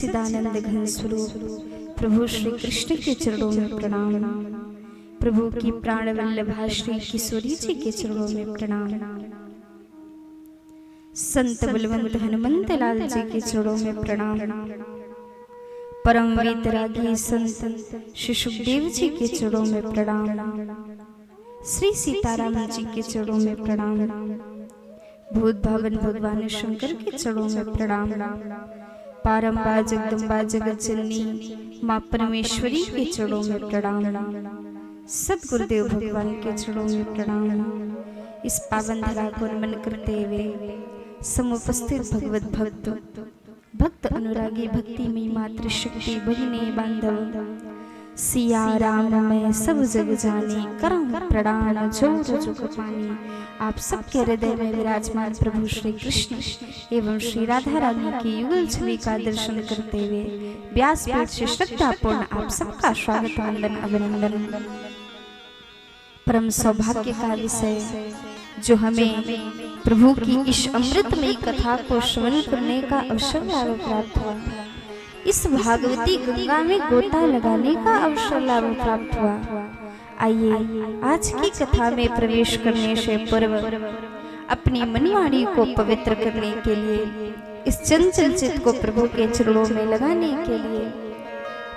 सच्चिदानंद घन स्वरूप प्रभु श्री कृष्ण के चरणों में प्रणाम। प्रभु की प्राण वल्लभा श्री किशोरी जी के चरणों में प्रणाम। संत बलवंत हनुमंत लाल जी के चरणों में प्रणाम। परम वीतरागी संत श्री सुखदेव जी के चरणों में प्रणाम। श्री सीताराम जी के चरणों में प्रणाम। भूत भावन भगवान शंकर के चरणों में प्रणाम। पारंबा जगदम्बा जगत जननी माँ परमेश्वरी के चरणों में प्रणाम। सदगुरुदेव भगवान के चरणों में प्रणाम। इस पावन धरा को नमन करते हुए समुपस्थित भगवत भक्त अनुरागी भक्ति में मातृ शक्ति भगिनी बांधव सिया राम मैं सब जग जाने करम प्रणाम जोर जुग पानी। आप सबके हृदय में विराजमान प्रभु श्री कृष्ण एवं श्री राधा रानी की युगल छवि का दर्शन करते हुए व्यासपीठ से श्रद्धापूर्ण आप सबका स्वागत वंदन अभिनंदन। परम सौभाग्य का विषय जो हमें प्रभु की इस अमृतमयी कथा को श्रवण करने का अवसर लाभ प्राप्त हुआ, इस भागवती गंगा में गोता लगाने का अवसर लाभ प्राप्त हुआ। आइए आज की कथा में प्रवेश करने से पूर्व अपनी मनवाणी को पवित्र करने के लिए, इस चंचल चित्त को प्रभु के चरणों में लगाने के लिए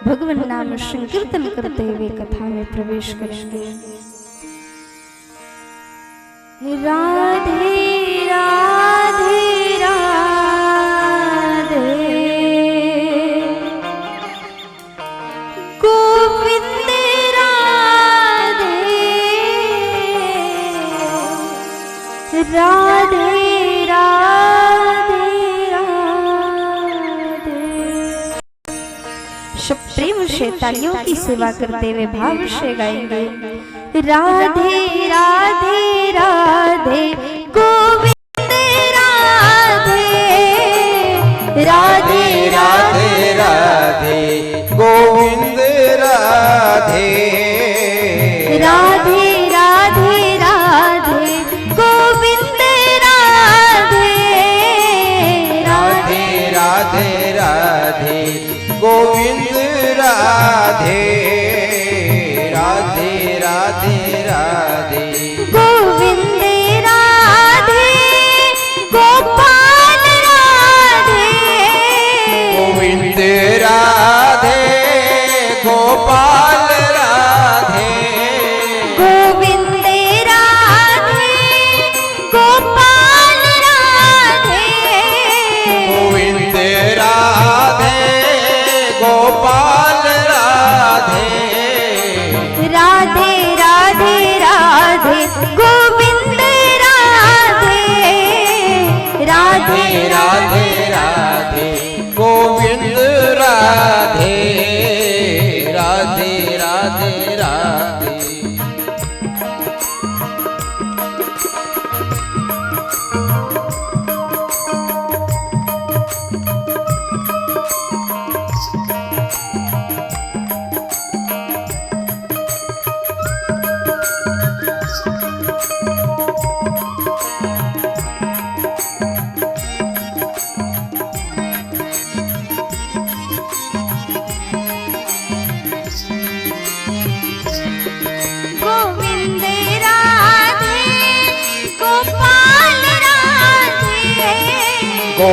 भगवान नाम संकीर्तन करते हुए कथा में प्रवेश करेंगे। राधे राधे राधे गोविंद राधे राधे राधे राधे। सब प्रेम से तालियों की सेवा करते हुए भाव से गाएंगे। राधे राधे राधे गोविंद राधे राधे राधे राधे गोविंद राधे राधे राधे राधे गोविंद राधे राधे राधे राधे गोविंद राधे राधे राधे राधे गोविंद राधे गोपाल राधे गोविंद राधे गोपाल राधे गोविंद राधे गोपाल राधे गोविंद राधे गोपाल राधे राधे राधे राधे गोविंद राधे राधे राधे राधे गोविंद राधे राधे राधे राधे। गोविंद राधे गोपाल राधे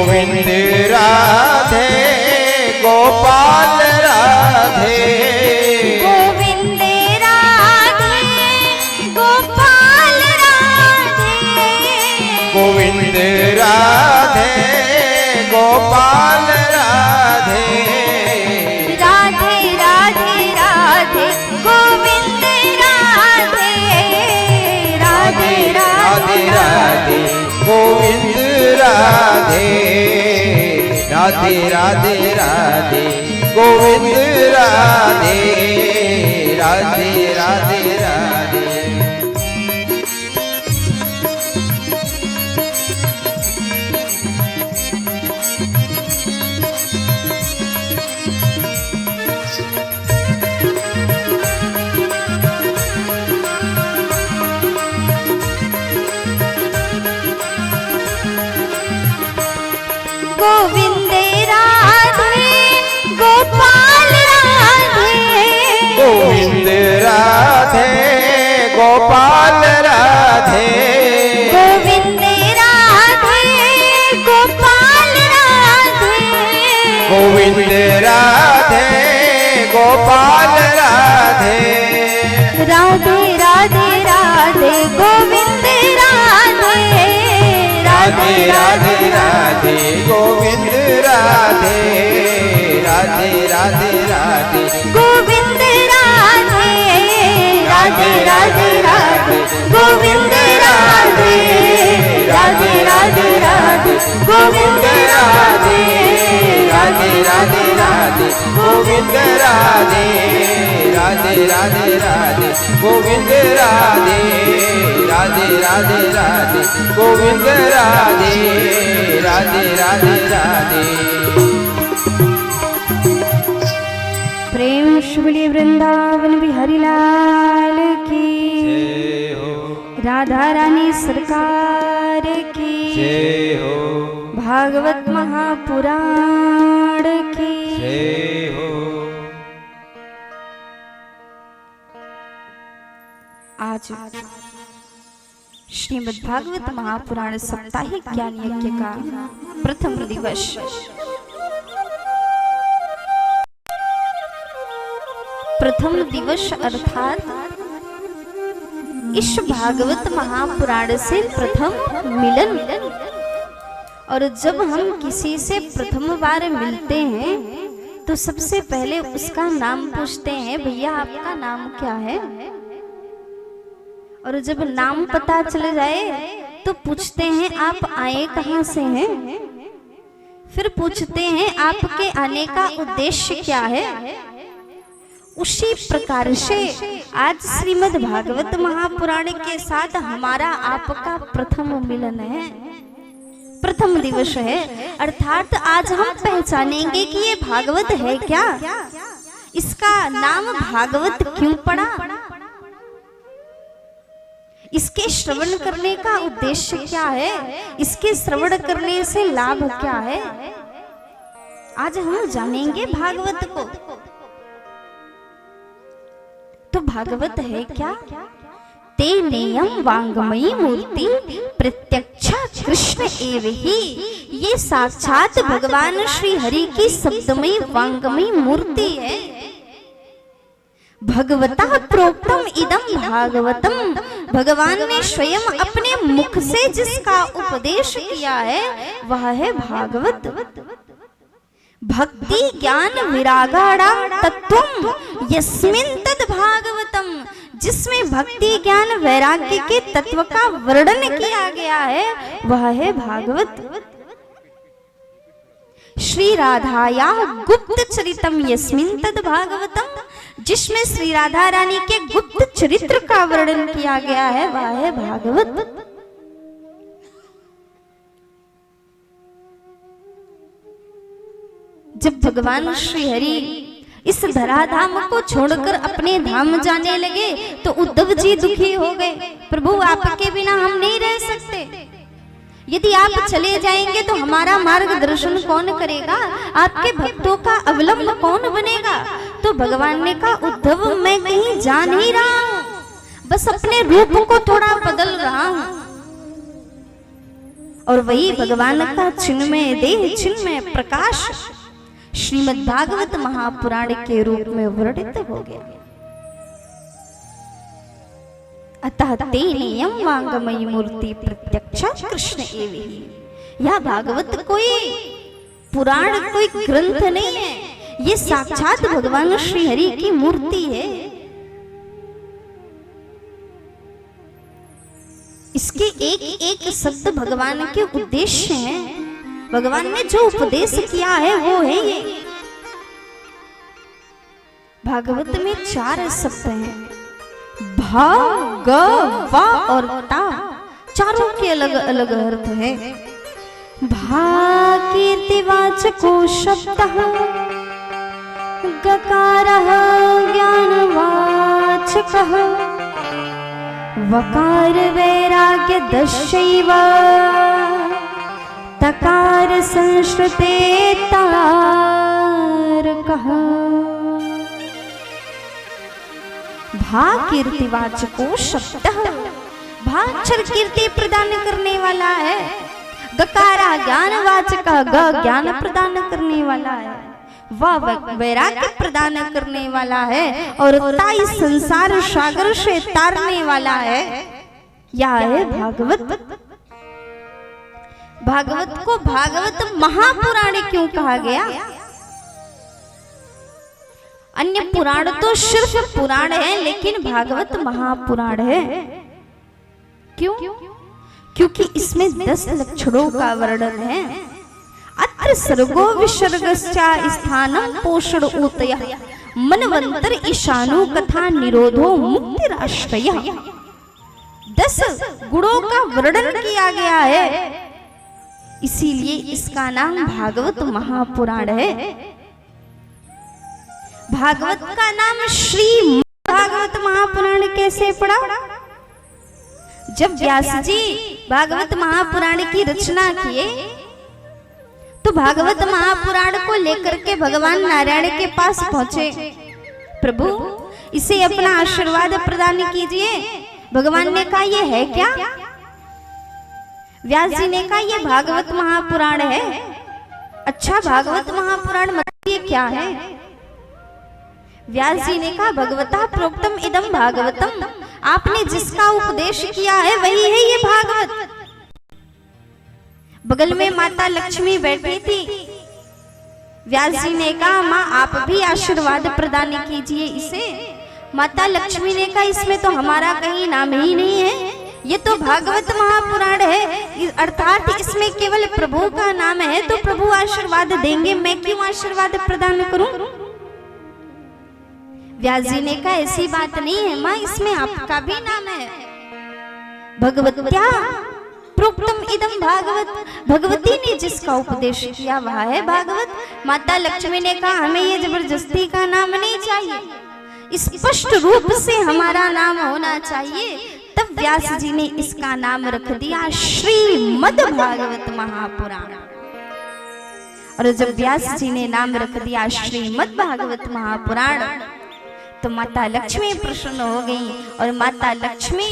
गोविंद राधे गोपाल राधे गोविंद राधे गोपाल राधे गोविंद राधे गोपाल राधे राधे राधे राधे गोविंद राधे राधे राधे राधे गोविंद राधे राधे राधे राधे गोविंद राधे राधे राधे राधे। गोविंद राधे गोविंद राधे गोपाल राधे राधे राधे राधे गोविंद राधे राधे राधे राधे गोविंद राधे राधे राधे राधे गोविंद राधे राधे राधे राधे गोविंद राधे राधे राधे राधे गोविंद राधे राधे राधे राधे गोविंद राधे राधे राधे राधे गोविंद राधे राधे राधे राधे गोविंद राधे राधे राधे राधे। प्रेम शिवली वृंदावन बिहारी लाल की जय हो, राधा रानी सरकार की जय हो, भागवत महापुराण की जय हो। आज श्रीमद् भागवत महापुराण साप्ताहिक ज्ञान यज्ञ का प्रथम दिवस। प्रथम दिवस अर्थात इस भागवत महापुराण से प्रथम मिलन। और जब हम किसी से प्रथम बार मिलते हैं तो सबसे पहले उसका नाम पूछते हैं, भैया आपका नाम क्या है। और जब नाम पता चल जाए तो पूछते हैं आप आए कहाँ से हैं। फिर पूछते हैं आपके आने का उद्देश्य क्या है। उसी प्रकार से आज श्रीमद् भागवत महापुराण के साथ हमारा आपका प्रथम मिलन है, प्रथम दिवस है। अर्थात आज हम पहचानेंगे कि ये भागवत है क्या, इसका नाम भागवत क्यों पड़ा, इसके श्रवण करने का उद्देश्य क्या है, इसके श्रवण करने से लाभ क्या है। आज हम जानेंगे भागवत को। तो भागवत है क्या? ते नेयम वांगमयी मूर्ति प्रत्यक्षा कृष्ण एव ही। ये साक्षात भगवान श्री हरि की शब्दमयी वांगमयी मूर्ति है। भगवता प्रोक्तम इदम भागवतम, भगवान ने स्वयं अपने मुख से जिसका उपदेश किया है वह है भागवत। भक्ति ज्ञान विरागाणाम तत्वम यस्मिन तद भागवतम, जिसमें भक्ति ज्ञान वैराग्य के तत्व का वर्णन किया गया है वह है भागवत। श्री राधाया गुप्त चरितम यस्मिन तद भागवतम, जिसमें श्री राधा रानी के गुप्त चरित्र का वर्णन किया गया है वह है भागवत। जब भगवान श्री हरि इस धराधाम को छोड़कर अपने धाम जाने लगे तो उद्धव जी दुखी हो गए। प्रभु आपके बिना हम नहीं रह सकते, यदि आप चले जाएंगे तो हमारा मार्गदर्शन कौन करेगा, आपके भक्तों का अवलंब कौन बनेगा। तो भगवान ने कहा उद्धव मैं कहीं जा नहीं रहा हूं, बस अपने रूप को थोड़ा बदल रहा हूं। और वही भगवान का चिन्मय देह चिन्मय प्रकाश श्रीमद् भागवत महापुराण के रूप में वर्णित हो गया। अतः तेनेयम वांगमयी मूर्ति प्रत्यक्षा कृष्ण एव ही। यह भागवत कोई पुराण कोई ग्रंथ नहीं है, ये साक्षात भगवान श्री हरि की मूर्ति है। इसके एक एक शब्द भगवान के उद्देश्य हैं। भगवान ने जो उपदेश किया है वो है ये। भागवत में 4 शब्द हैं, भा ग वा और ता, चारों के अलग अलग अर्थ है। भा कीर्तिवाचको शब्दः, गकारः ज्ञानवाचकः, वकार वैराग्य दशैव, तकार संश्रुते तारकः। भा कीर्तिवाचको शब्दः, भा अक्षर कीर्ति प्रदान करने वाला है। गकारा ज्ञानवाचक, ग ज्ञान प्रदान करने वाला है। वह वैराग्य प्रदान करने वाला है और ताई संसार सागर से तारने वाला है। यह है भागवत। भागवत को भागवत महापुराण क्यों कहा गया? अन्य पुराण तो सिर्फ पुराण है, लेकिन भागवत महापुराण है। क्यों? क्योंकि इसमें 10 लक्षणों का वर्णन है। अत्र सर्गो विसर्गश्चा स्थानं पोषण ऊतयः मनवंतर ईशानु कथा निरोधो मुक्तिराश्रयः। 10 गुणों का वर्णन किया गया है, इसीलिए इसका नाम भागवत महापुराण है। भागवत का नाम श्री भागवत महापुराण कैसे पड़ा? जब व्यास जी भागवत महापुराण की रचना किए तो भागवत महापुराण को लेकर के भगवान नारायण के पास पहुंचे। प्रभु, इसे अपना आशीर्वाद प्रदान कीजिए। भगवान ने कहा, ये है क्या? व्यास जी ने कहा, ये भागवत महापुराण है। अच्छा, भागवत महापुराण मतलब ये क्या है? व्यास जी ने कहा, भगवता प्रोक्तम इदम भागवतम, आपने जिसका उपदेश किया है वही है ये भागवत। बगल में माता लक्ष्मी बैठी थी। व्यास जी ने कहा, माँ आप भी आशीर्वाद प्रदान कीजिए इसे। माता लक्ष्मी ने कहा, इसमें तो हमारा कहीं नाम ही नहीं है, ये तो भागवत महापुराण है, अर्थात इसमें केवल प्रभु का नाम है, तो प्रभु आशीर्वाद देंगे, मैं क्यों आशीर्वाद प्रदान करूं? व्यास जी ने कहा, ऐसी बात नहीं है माँ, इसमें आपका भी नाम है। भगवत्या प्रोक्तम इदम भागवत, भगवती ने जिसका उपदेश किया वह है भागवत। माता लक्ष्मी ने कहा, हमें ये जबरदस्ती का नाम नहीं चाहिए, स्पष्ट रूप से हमारा नाम होना चाहिए। तब व्यास जी ने इसका नाम रख दिया श्रीमद् भागवत महापुराण। और जब व्यास जी ने नाम रख दिया श्रीमद् भागवत महापुराण, तो माता लक्ष्मी प्रसन्न हो गई और माता लक्ष्मी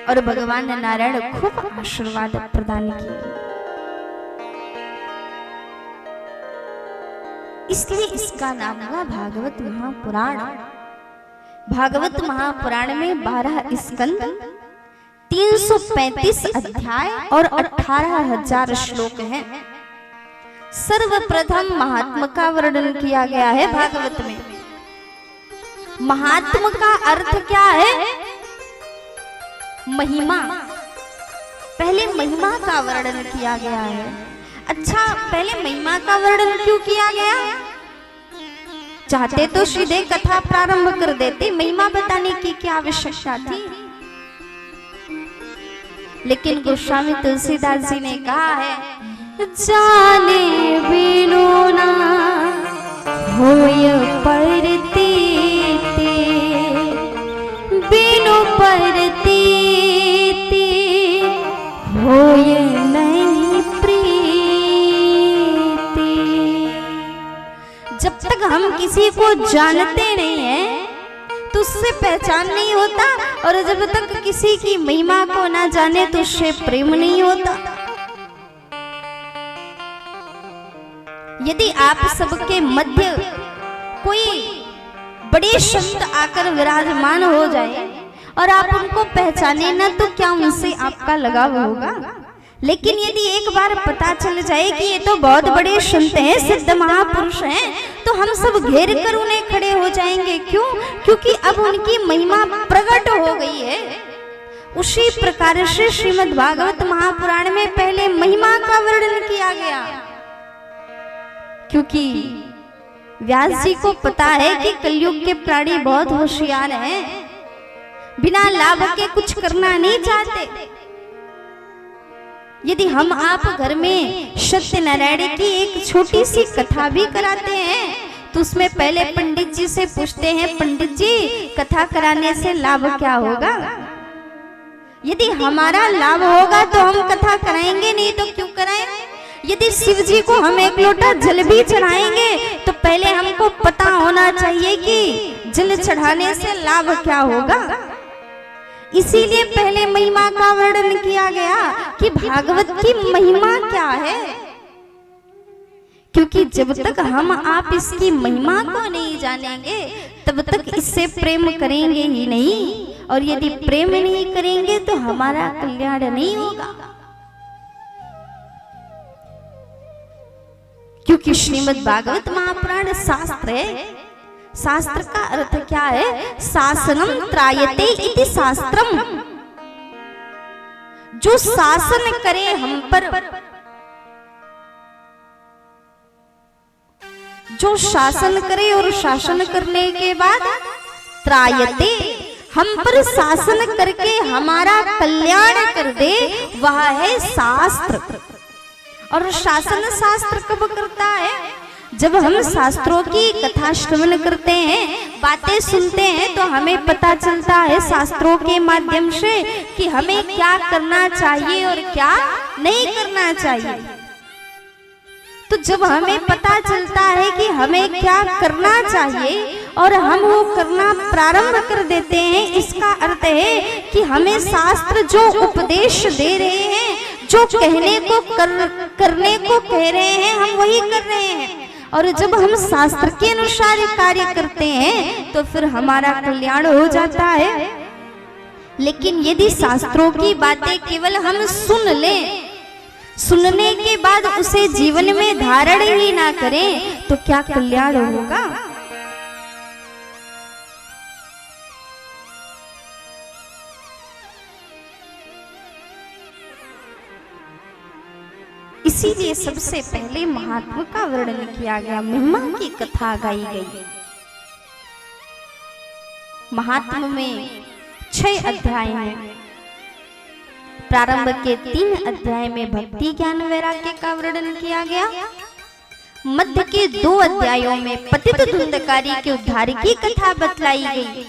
और भगवान नारायण खूब आशीर्वाद प्रदान किए। इसलिए इसका नाम हुआ भागवत महापुराण। भागवत महापुराण में 12 स्कंद, 335 अध्याय और 18,000 श्लोक हैं। सर्वप्रथम महात्मा का वर्णन किया गया है भागवत में। महात्मा का अर्थ क्या है? महिमा। पहले महिमा का वर्णन किया गया है। अच्छा, पहले महिमा का वर्णन क्यों किया गया? चाहते तो सीधे कथा प्रारंभ कर देते, महिमा बताने की क्या आवश्यकता थी? लेकिन गोस्वामी तुलसीदास जी ने कहा है, जाने बिनु ना होय परती, बिनु परती होय नहीं प्रीति। जब तक हम किसी को जानते नहीं हैं तो उससे पहचान नहीं होता, और जब तक किसी की महिमा को ना जाने तो उससे प्रेम नहीं होता। यदि आप सबके मध्य कोई बड़े संत आकर विराजमान हो जाए और आप उनको पहचाने ना, तो क्या उनसे आपका लगाव होगा? लेकिन यदि एक बार पता चल जाए कि ये तो बहुत बड़े संत हैं, सिद्ध महापुरुष हैं, तो हम सब घेर कर उन्हें खड़े हो जाएंगे। क्यों? क्योंकि अब उनकी महिमा प्रकट हो गई है। उसी प्रकार से श्रीमद् भागवत महापुराण में पहले महिमा का वर्णन किया गया, क्योंकि व्यास जी को पता है कि कलयुग के प्राणी बहुत होशियार हैं, बिना लाभ के कुछ करना नहीं चाहते। यदि हम आप घर में सत्यनारायण की एक छोटी सी कथा भी कराते हैं तो उसमें पहले पंडित जी से पूछते हैं, पंडित जी कथा कराने से लाभ क्या होगा? यदि हमारा लाभ होगा तो हम कथा कराएंगे, नहीं तो क्यों कराएं? यदि शिव जी को हम एक लोटा जल भी चढ़ाएंगे तो पहले हमको पता होना चाहिए कि जल चढ़ाने से लाभ क्या होगा। इसीलिए पहले महिमा का वर्णन किया गया कि भागवत की महिमा क्या है। क्योंकि जब तक हम आप इसकी महिमा को नहीं जानेंगे तब तक इससे प्रेम करेंगे ही नहीं, और यदि प्रेम नहीं करेंगे तो हमारा कल्याण नहीं होगा। क्योंकि श्रीमद् भागवत महापुराण शास्त्र है। शास्त्र का अर्थ क्या है? शासनम त्रायते इति शास्त्रम। जो शासन करे हम पर, जो शासन करे और शासन करने के बाद त्रायते, हम पर शासन करके हमारा कल्याण कर दे, वह है शास्त्र। और शासन शास्त्र कब करता है? जब हम शास्त्रों की कथा श्रवण करते हैं, बातें सुनते हैं, तो हमें पता चलता है शास्त्रों के माध्यम से कि हमें क्या करना चाहिए और क्या नहीं करना चाहिए। तो जब हमें पता चलता है कि हमें क्या करना चाहिए और हम वो करना प्रारंभ कर देते हैं, इसका अर्थ है कि हमें शास्त्र जो उपदेश दे रहे हैं, जो कहने को करने को कह रहे हैं, हम वही कर रहे हैं। और जब हम शास्त्र के अनुसार कार्य करते हैं तो फिर हमारा कल्याण हो जाता है। लेकिन यदि शास्त्रों की बातें केवल हम सुन लें, सुनने के बाद उसे जीवन में धारण ही ना करें, तो क्या कल्याण होगा? इसीलिए सबसे पहले महात्मा का वर्णन किया गया, महिमा की कथा गाई गई। महात्मा में 6 अध्याय हैं। प्रारंभ के 3 अध्याय में भक्ति ज्ञान वैराग्य का वर्णन किया गया। मध्य के 2 अध्यायों में पतित धुंधकारी के उद्धार की कथा बतलाई गई,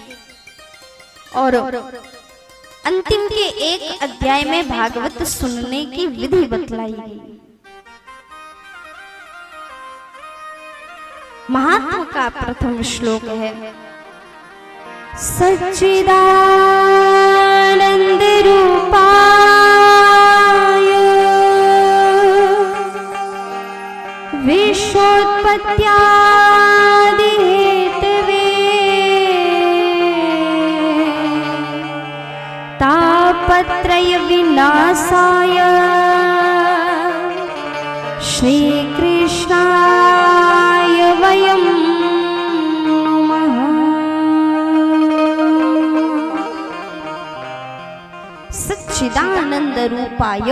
और अंतिम के 1 अध्याय में भागवत सुनने की विधि बतलाई गई। महात्मा का प्रथम श्लोक है, सच्चिदानंद रूपाय विश्वोत्पत्त्यादि हेतवे तापत्रय विनाशाय श्री कृष्णाय वयं नमः। सच्चिदानंद रूपाय,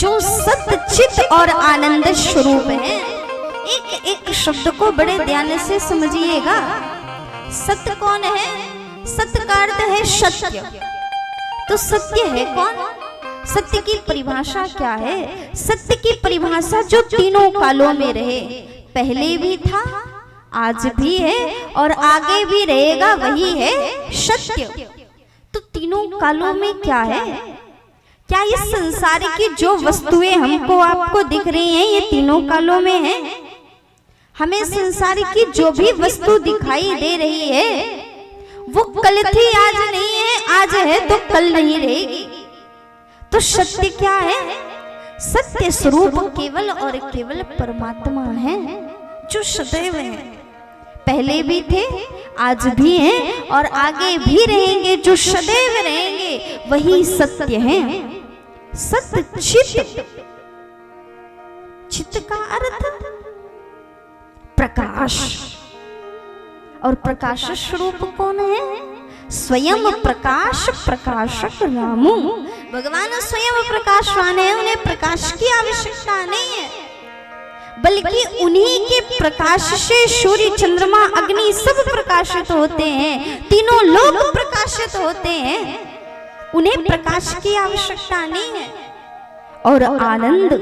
जो सत्य चित और आनंद स्वरूप है। एक एक शब्द को बड़े ध्यान से समझिएगा। सत्य कौन है? सत्य का अर्थ है सत्य। तो सत्य है कौन? सत्य की परिभाषा क्या है? सत्य की परिभाषा जो तीनों कालों में रहे, पहले भी था, आज भी है और आगे भी रहेगा, वही है सत्य। तो तीनों कालों में क्या है? क्या इस संसार की जो वस्तुएं हमको आपको दिख रही हैं, ये तीनों कालों में है? हमें संसार की जो भी वस्तु दिखाई दे रही है वो कल थी, आज नहीं है, आज है तो कल नहीं रहेगी। तो सत्य क्या है? सत्य स्वरूप केवल और केवल परमात्मा है, जो सदैव है, पहले भी थे, आज भी हैं और आगे भी रहेंगे, जो सदैव रहेंगे, वही सत्य है। सत्य चित, चित का अर्थ प्रकाश, और प्रकाश स्वरूप कौन है? स्वयं प्रकाश प्रकाशक रामू। भगवान स्वयं प्रकाशवान है, उन्हें प्रकाश की आवश्यकता नहीं है, बल्कि उन्हीं के प्रकाश से सूर्य चंद्रमा अग्नि सब प्रकाशित होते हैं, तीनों लोग प्रकाशित होते हैं, उन्हें प्रकाश की आवश्यकता नहीं है। और आनंद,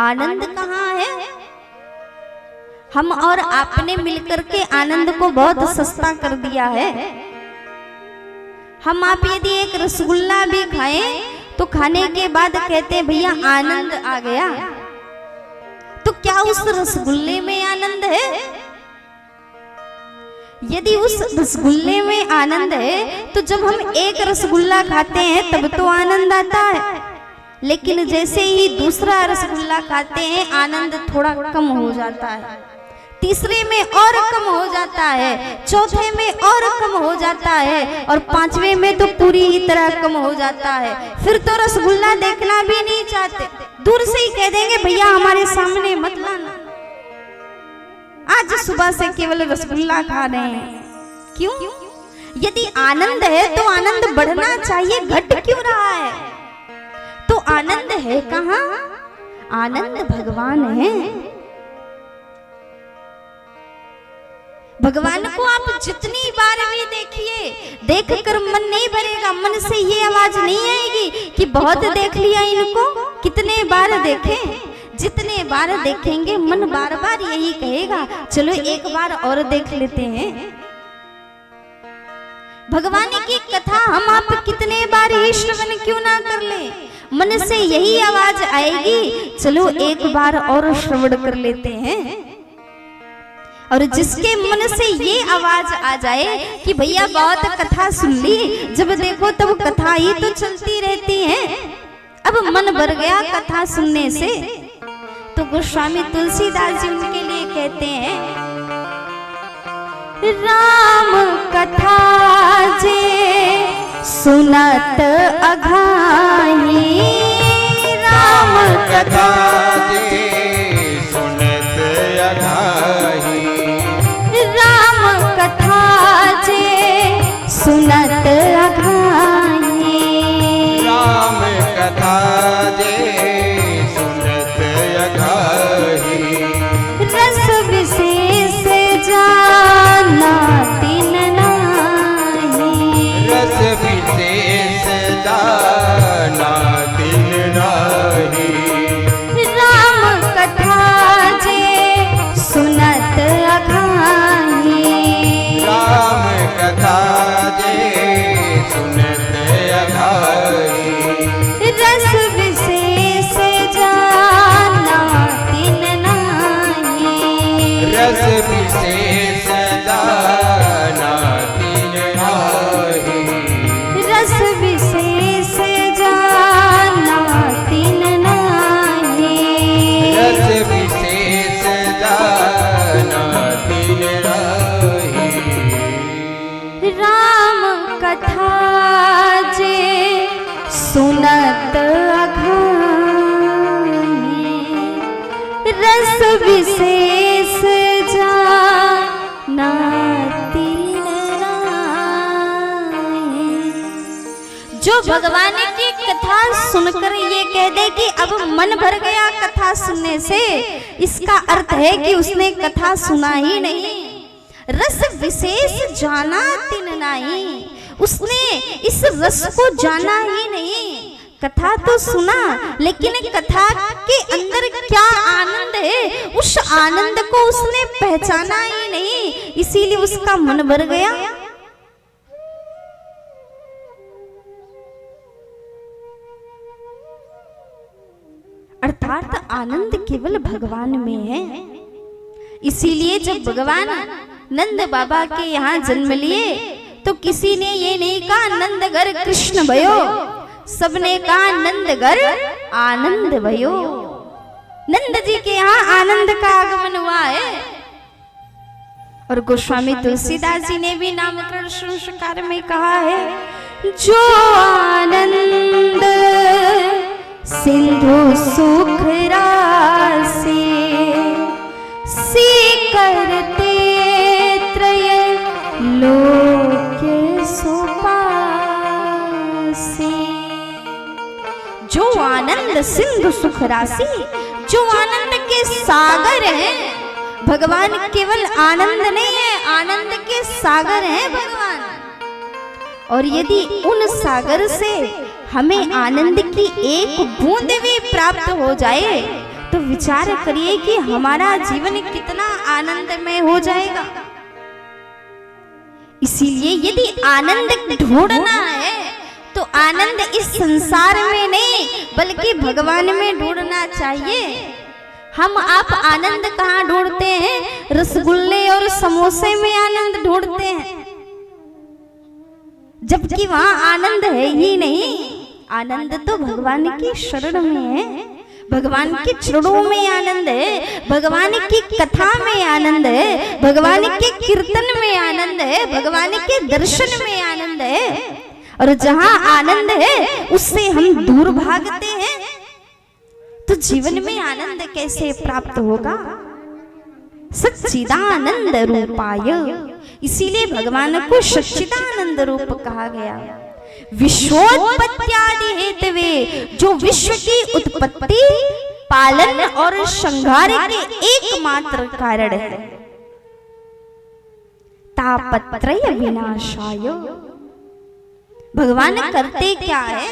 आनंद कहाँ है? हम और आपने मिलकर के आनंद को बहुत सस्ता कर दिया है। हम आप यदि एक रसगुल्ला भी खाएं तो खाने के बाद कहते हैं भैया आनंद आ गया। तो क्या उस रसगुल्ले में आनंद है? यदि उस रसगुल्ले में आनंद है तो जब हम एक रसगुल्ला खाते हैं तब तो आनंद आता है, लेकिन जैसे ही दूसरा रसगुल्ला खाते हैं आनंद थोड़ा कम हो जाता है, तीसरे में और कम हो जाता है, चौथे में और कम हो जाता है और पांचवे में तो पूरी ही तरह कम हो जाता है। फिर तो रसगुल्ला देखना भी नहीं चाहते, दूर से ही कह देंगे भैया हमारे सामने मत लाना। आज सुबह से केवल रसगुल्ला खा रहे हैं, क्यों? यदि आनंद है तो आनंद बढ़ना चाहिए, घट क्यों रहा है? तो आनंद है कहाँ? आनंद भगवान है। भगवान को आप जितनी बार भी देखिए, देखकर मन नहीं भरेगा, मन से ये आवाज नहीं आएगी कि बहुत देख लिया इनको, कितने बार देखें। जितने बार देखेंगे मन बार बार यही कहेगा चलो एक बार और देख लेते हैं। भगवान की कथा हम आप कितने बार ही श्रवण क्यों ना कर ले, मन से यही आवाज आएगी चलो एक बार और श्रवण कर लेते हैं। और जिसके मन से ये आवाज आ जाए कि भैया बहुत कथा सुन ली, जब देखो तब कथा ही तो चलती रहती है, अब मन भर गया कथा सुनने से, तो गोस्वामी तुलसीदास जी उनके लिए कहते हैं, राम कथा जे सुनत अघाई, राम कथा जे सुनत अघाई, राम कथा जे सुनत अघाई, राम कथा जे सुनत अघाई, रस विशेष जाना तिन नाही, रस विशेष जाना तिन नाही, राम कथा जे सुनत अघाई, राम कथा जे सुनत अघाई, रस विशेष जाना तिन नाही, रस विशेष जाना तिन नाही, रस विशेष जाना तिन नाही, रस विशेष जाना तिन नाही, राम कथा जे सुनत अघाई, रस विशेष जाना तिन नाही। जो भगवान की कथा सुनकर ये कह दे कि अब मन भर गया कथा सुनने से, इसका अर्थ है कि उसने कथा सुना ही नहीं। रस विशेष जाना तिन नाही, उसने इस रस को जाना ही नहीं। कथा तो सुना लेकिन कथा के अंदर क्या आनंद है, उस आनंद को उसने पहचाना ही नहीं, इसीलिए उसका मन भर गया। अर्थात आनंद केवल भगवान में है। इसीलिए जब भगवान नंद बाबा के यहाँ जन्म लिए तो किसी ने ये नहीं कहा नंद घर कृष्ण भयो, सबने कहा नंद घर आनंद भयो। नंद जी के यहाँ आनंद का आगमन हुआ है। और गोस्वामी तुलसीदास जी ने भी नामकरण संस्कार में कहा है, जो आनंद सिंधु सुख राशि, सी करते त्रय लोक सुपासी। जो आनंद सिंधु सुख राशि, जो आनंद के सागर हैं भगवान, केवल आनंद नहीं है, आनंद के सागर हैं भगवान। और यदि उन सागर से हमें आनंद की एक बूंद भी प्राप्त हो जाए तो विचार करिए कि हमारा जीवन कितना आनंदमय हो जाएगा। इसीलिए यदि आनंद ढूंढना है तो आनंद इस संसार में नहीं बल्कि भगवान में ढूंढना चाहिए। हम आप आनंद कहाँ ढूंढते हैं? रसगुल्ले और समोसे में आनंद ढूंढते हैं, जबकि वहां आनंद है ही नहीं। आनंद तो भगवान की शरण में है, भगवान के चरणों में आनंद है, भगवान की कथा में आनंद है, भगवान के कीर्तन में आनंद है, भगवान के दर्शन में आनंद है। और जहां आनंद है उससे हम दूर भागते हैं तो जीवन में आनंद कैसे प्राप्त होगा? सच्चिदानंद रूपाय, इसीलिए भगवान को सच्चिदानंद रूप कहा गया। विश्वोत्पत्त्यादि हेतवे, जो विश्व की उत्पत्ति, पालन और संहार के एकमात्र कारण है। तापत्रय विनाशाय, भगवान करते क्या है?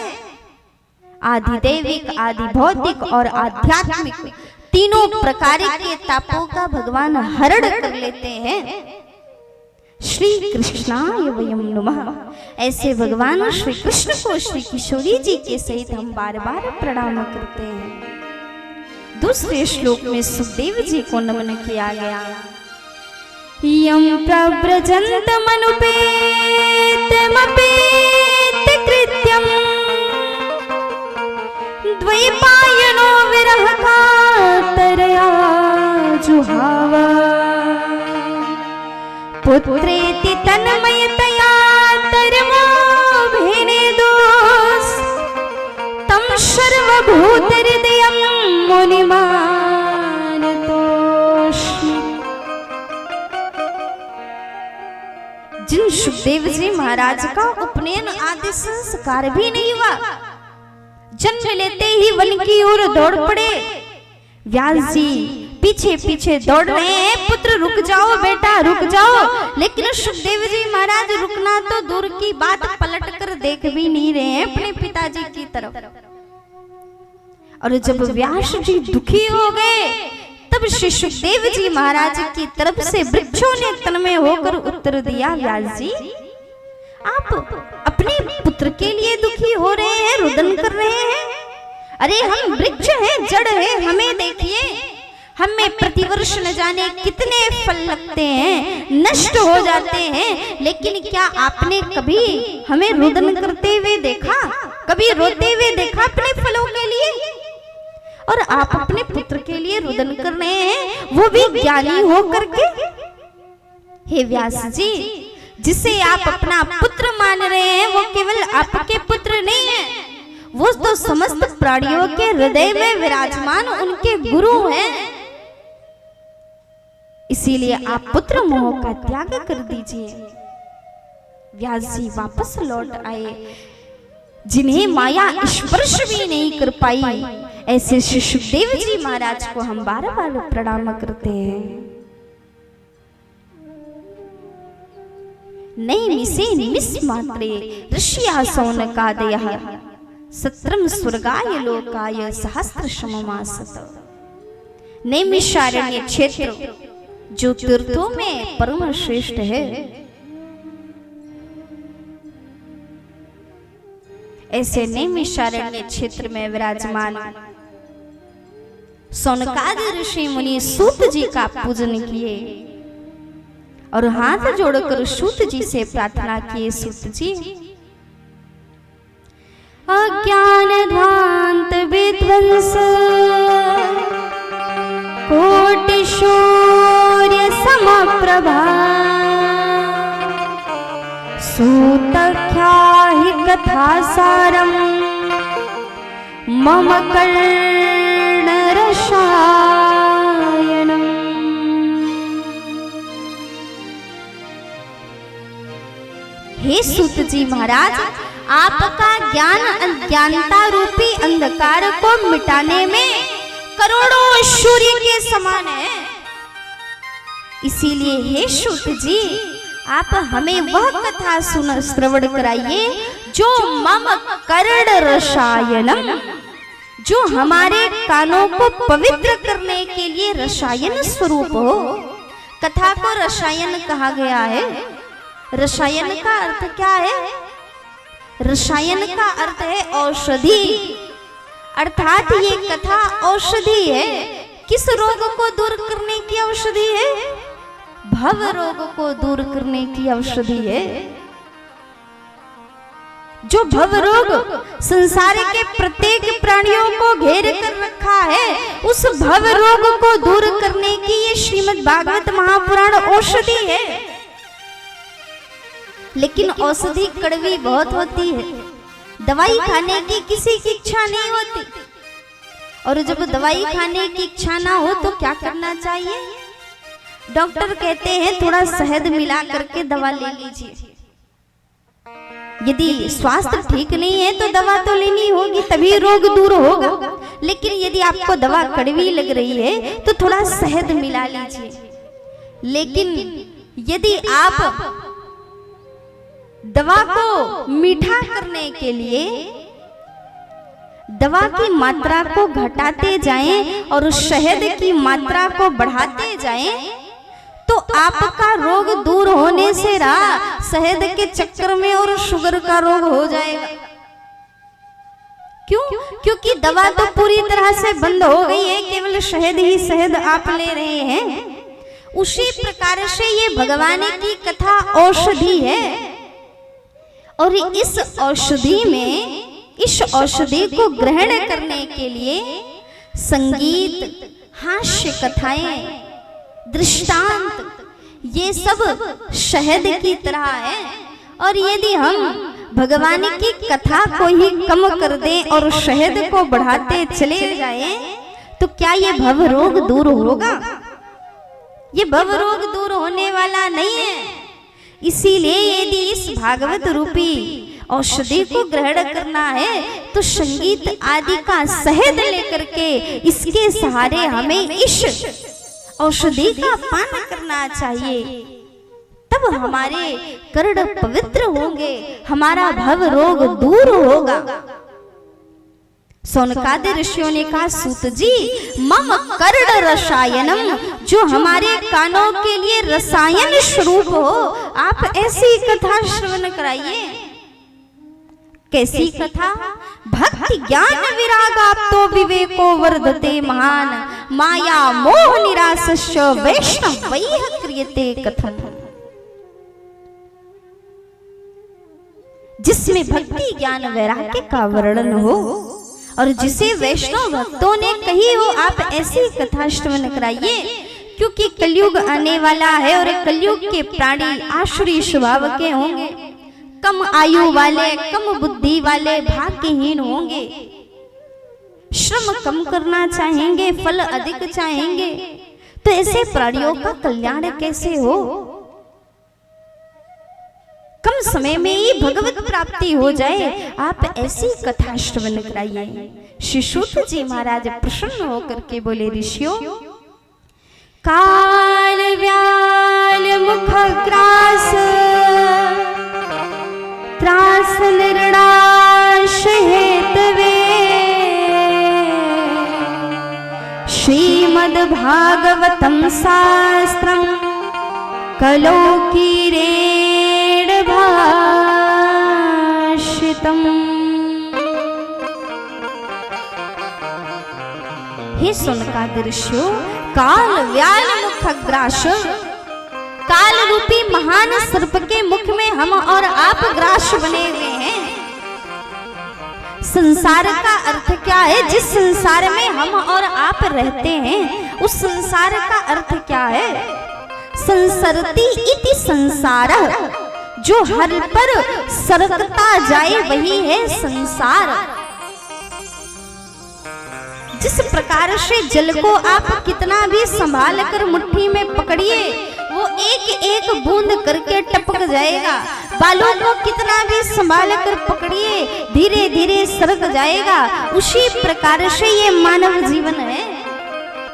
आधिदैविक, आदि भौतिक और आध्यात्मिक तीनों प्रकार के तापों का भगवान हरण कर लेते हैं। श्री कृष्णाय वयम नमः। ऐसे भगवान श्री कृष्ण को श्री किशोरी जी के सहित हम बार बार प्रणाम करते हैं। दूसरे श्लोक में सुखदेव जी को नमन किया गया। यम प्रव्रजन्त मनुपेतमपेत कृत्यम द्वैपायनो विरह कातरया जुहावा पुत्रेति तन्मयतया तरमोभिने दोष तम सर्वभूत हृदयं मुनिमानतोऽस्मि। जिन सुखदेव जी महाराज का उपनयन आदि संस्कार भी नहीं हुआ, जन्म लेते ही वन की ओर दौड़ पड़े। व्यास जी पीछे पीछे दौड़ रहे हैं, पुत्र रुक जाओ बेटा रुक जाओ, लेकिन सुखदेव जी महाराज रुकना तो दूर की बात, पलट कर देख भी नहीं रहे हैं अपने पिताजी की तरफ। और जब व्यास जी दुखी हो गए तब श्री सुखदेव जी महाराज की तरफ से वृक्षों ने तन में होकर उत्तर दिया, व्यास जी आप अपने पुत्र के लिए दुखी हो रहे हैं, रुदन कर रहे हैं। अरे हम वृक्ष हैं, जड़ है, हमें देखिए, हमें प्रतिवर्ष न जाने कितने फल लगते हैं, नष्ट हो जाते हैं, लेकिन क्या आपने कभी हमें रुदन करते हुए देखा, कभी रोते हुए देखा अपने फलों के लिए? और आप अपने पुत्र के लिए रुदन कर रहे हैं, वो भी ज्ञानी हो करके। हे व्यास जी, जिसे आप अपना पुत्र मान रहे हैं वो केवल आपके पुत्र नहीं है, वो तो समस्त प्राणियों के हृदय में विराजमान उनके गुरु हैं। इसीलिए आप पुत्र मोह का त्याग कर दीजिए। व्यास जी वापस लौट आए, जिन्हें माया स्पर्श भी नहीं कर पाई, ऐसे श्री सुखदेव जी महाराज को हम बार बार प्रणाम करते हैं। नैमिषे निमिषमात्रे ऋषिया सौनकादयः सत्रम स्वर्गाय लोकाय सहस्रशममासत। नैमिषारण्य क्षेत्र जो तीर्थों में परम श्रेष्ठ है, ऐसे नैमिषारण्य क्षेत्र में विराजमान सौनकादि ऋषि मुनि सूत जी का पूजन किए और हाथ जोड़कर सूत जी से प्रार्थना किए, सूत जी अज्ञान ध्वांत विध्वंस कोटि सूर्य समप्रभा सूतख्याहि कथा सारम मम कर्ण रसायनम। हे सूत जी महाराज, आपका ज्ञान अज्ञानता रूपी अंधकार को मिटाने में करोड़ों सूर्य के समान है। इसीलिए हे सूत जी, आप हमें वह कथा श्रवण कराइए जो मम कर्ण रसायनम, जो हमारे कानों को पवित्र करने के लिए रसायन स्वरूप हो। कथा को रसायन कहा गया है। रसायन का अर्थ क्या है? रसायन का अर्थ है औषधि, अर्थात ये कथा औषधि है। किस रोग को दूर करने की औषधि है? भव रोग को दूर करने की औषधि है। जो भव रोग संसार के प्रत्येक प्राणियों को घेर कर रखा है, उस भव रोग को दूर करने की ये श्रीमद् भागवत महापुराण औषधि है। लेकिन औषधि कड़वी बहुत होती है, दवाई खाने की किसी की इच्छा नहीं होती। और जब दवाई खाने की इच्छा ना हो तो क्या करना चाहिए? डॉक्टर कहते हैं थोड़ा शहद मिला करके दवा ले लीजिए। यदि स्वास्थ्य ठीक नहीं है तो दवा तो लेनी होगी, तभी रोग दूर होगा। लेकिन यदि आपको दवा कड़वी लग रही है तो थोड़ा शहद मिला लीजिए। लेकिन यदि आप दवा को मीठा करने के लिए दवा की मात्रा को घटाते जाएं और शहद की मात्रा को बढ़ाते जाएं, तो आपका रोग दूर होने से रहा, शहद के चक्कर में और शुगर का रोग हो जाएगा। क्यों? क्योंकि दवा तो पूरी तरह से बंद हो गई है, केवल शहद ही शहद आप ले रहे हैं। उसी प्रकार से ये भगवान की कथा औषधि है। और इस औषधि में, इस औषधि को ग्रहण करने के लिए संगीत, हास्य कथाएं, दृष्टांत, ये सब शहद की तरह है। और यदि हम भगवान की कथा को ही कम कर दें और शहद को बढ़ाते चले जाएं, तो क्या ये भव रोग दूर होगा? ये भव रोग दूर होने वाला नहीं है। इसीलिए यदि इस भागवत रूपी औषधि को ग्रहण करना है तो संगीत आदि का शहद लेकर के इसके सहारे हमें इस औषधि का पान करना चाहिए। तब हमारे कर्ण पवित्र होंगे, हमारा भव रोग दूर होगा। सोनकादि ऋषियों ने कहा, सूत जी मम कर्ण रसायनम, जो हमारे कानों के लिए रसायन स्वरूप हो, आप ऐसी कथा श्रवण कराइए। कैसी कथा? भक्ति ज्ञान विरागाप्तो विवेको वर्धते महान, माया मोह निरासस्य वैष्णवैः क्रियते कथन। जिसमें भक्ति ज्ञान वैराग्य का वर्णन हो और जिसे वैष्णव भक्तों ने कही हो, आप ऐसी कथा श्रवण कराइए। क्योंकि कलयुग आने वाला है और कलयुग के प्राणी आसुरी स्वभाव के होंगे, कम आयु वाले, कम बुद्धि वाले, भाग्यहीन होंगे, श्रम कम करना चाहेंगे, फल अधिक चाहेंगे। तो ऐसे प्राणियों का कल्याण कैसे हो? कम समय में ही भगवत प्राप्ति हो जाए, आप ऐसी कथा श्रवण कराइए। श्री सूत जी महाराज प्रसन्न होकर के बोले, ऋषियों, काल व्याल मुख ग्रास त्रास निर्णाश हेतवे, श्रीमद् भागवतम शास्त्रम कलो कीरेण भाषितम। हे सुनकादि ऋषियों, काल व्याल मुखग्रास, काल रूपी महान सर्प के मुख में हम और आप ग्रास बने हुए हैं। संसार का अर्थ क्या है? जिस संसार में हम और आप रहते हैं, उस संसार का अर्थ क्या है? संसरति इति संसार, जो हर पर सरकता जाए वही है संसार। जिस प्रकार से जल को आप कितना भी संभाल कर मुट्ठी में पकड़िए, वो एक एक बूंद करके टपक जाएगा। बालों को कितना भी संभाल कर पकड़िए, धीरे धीरे सरक जाएगा। उसी प्रकार से ये मानव जीवन है,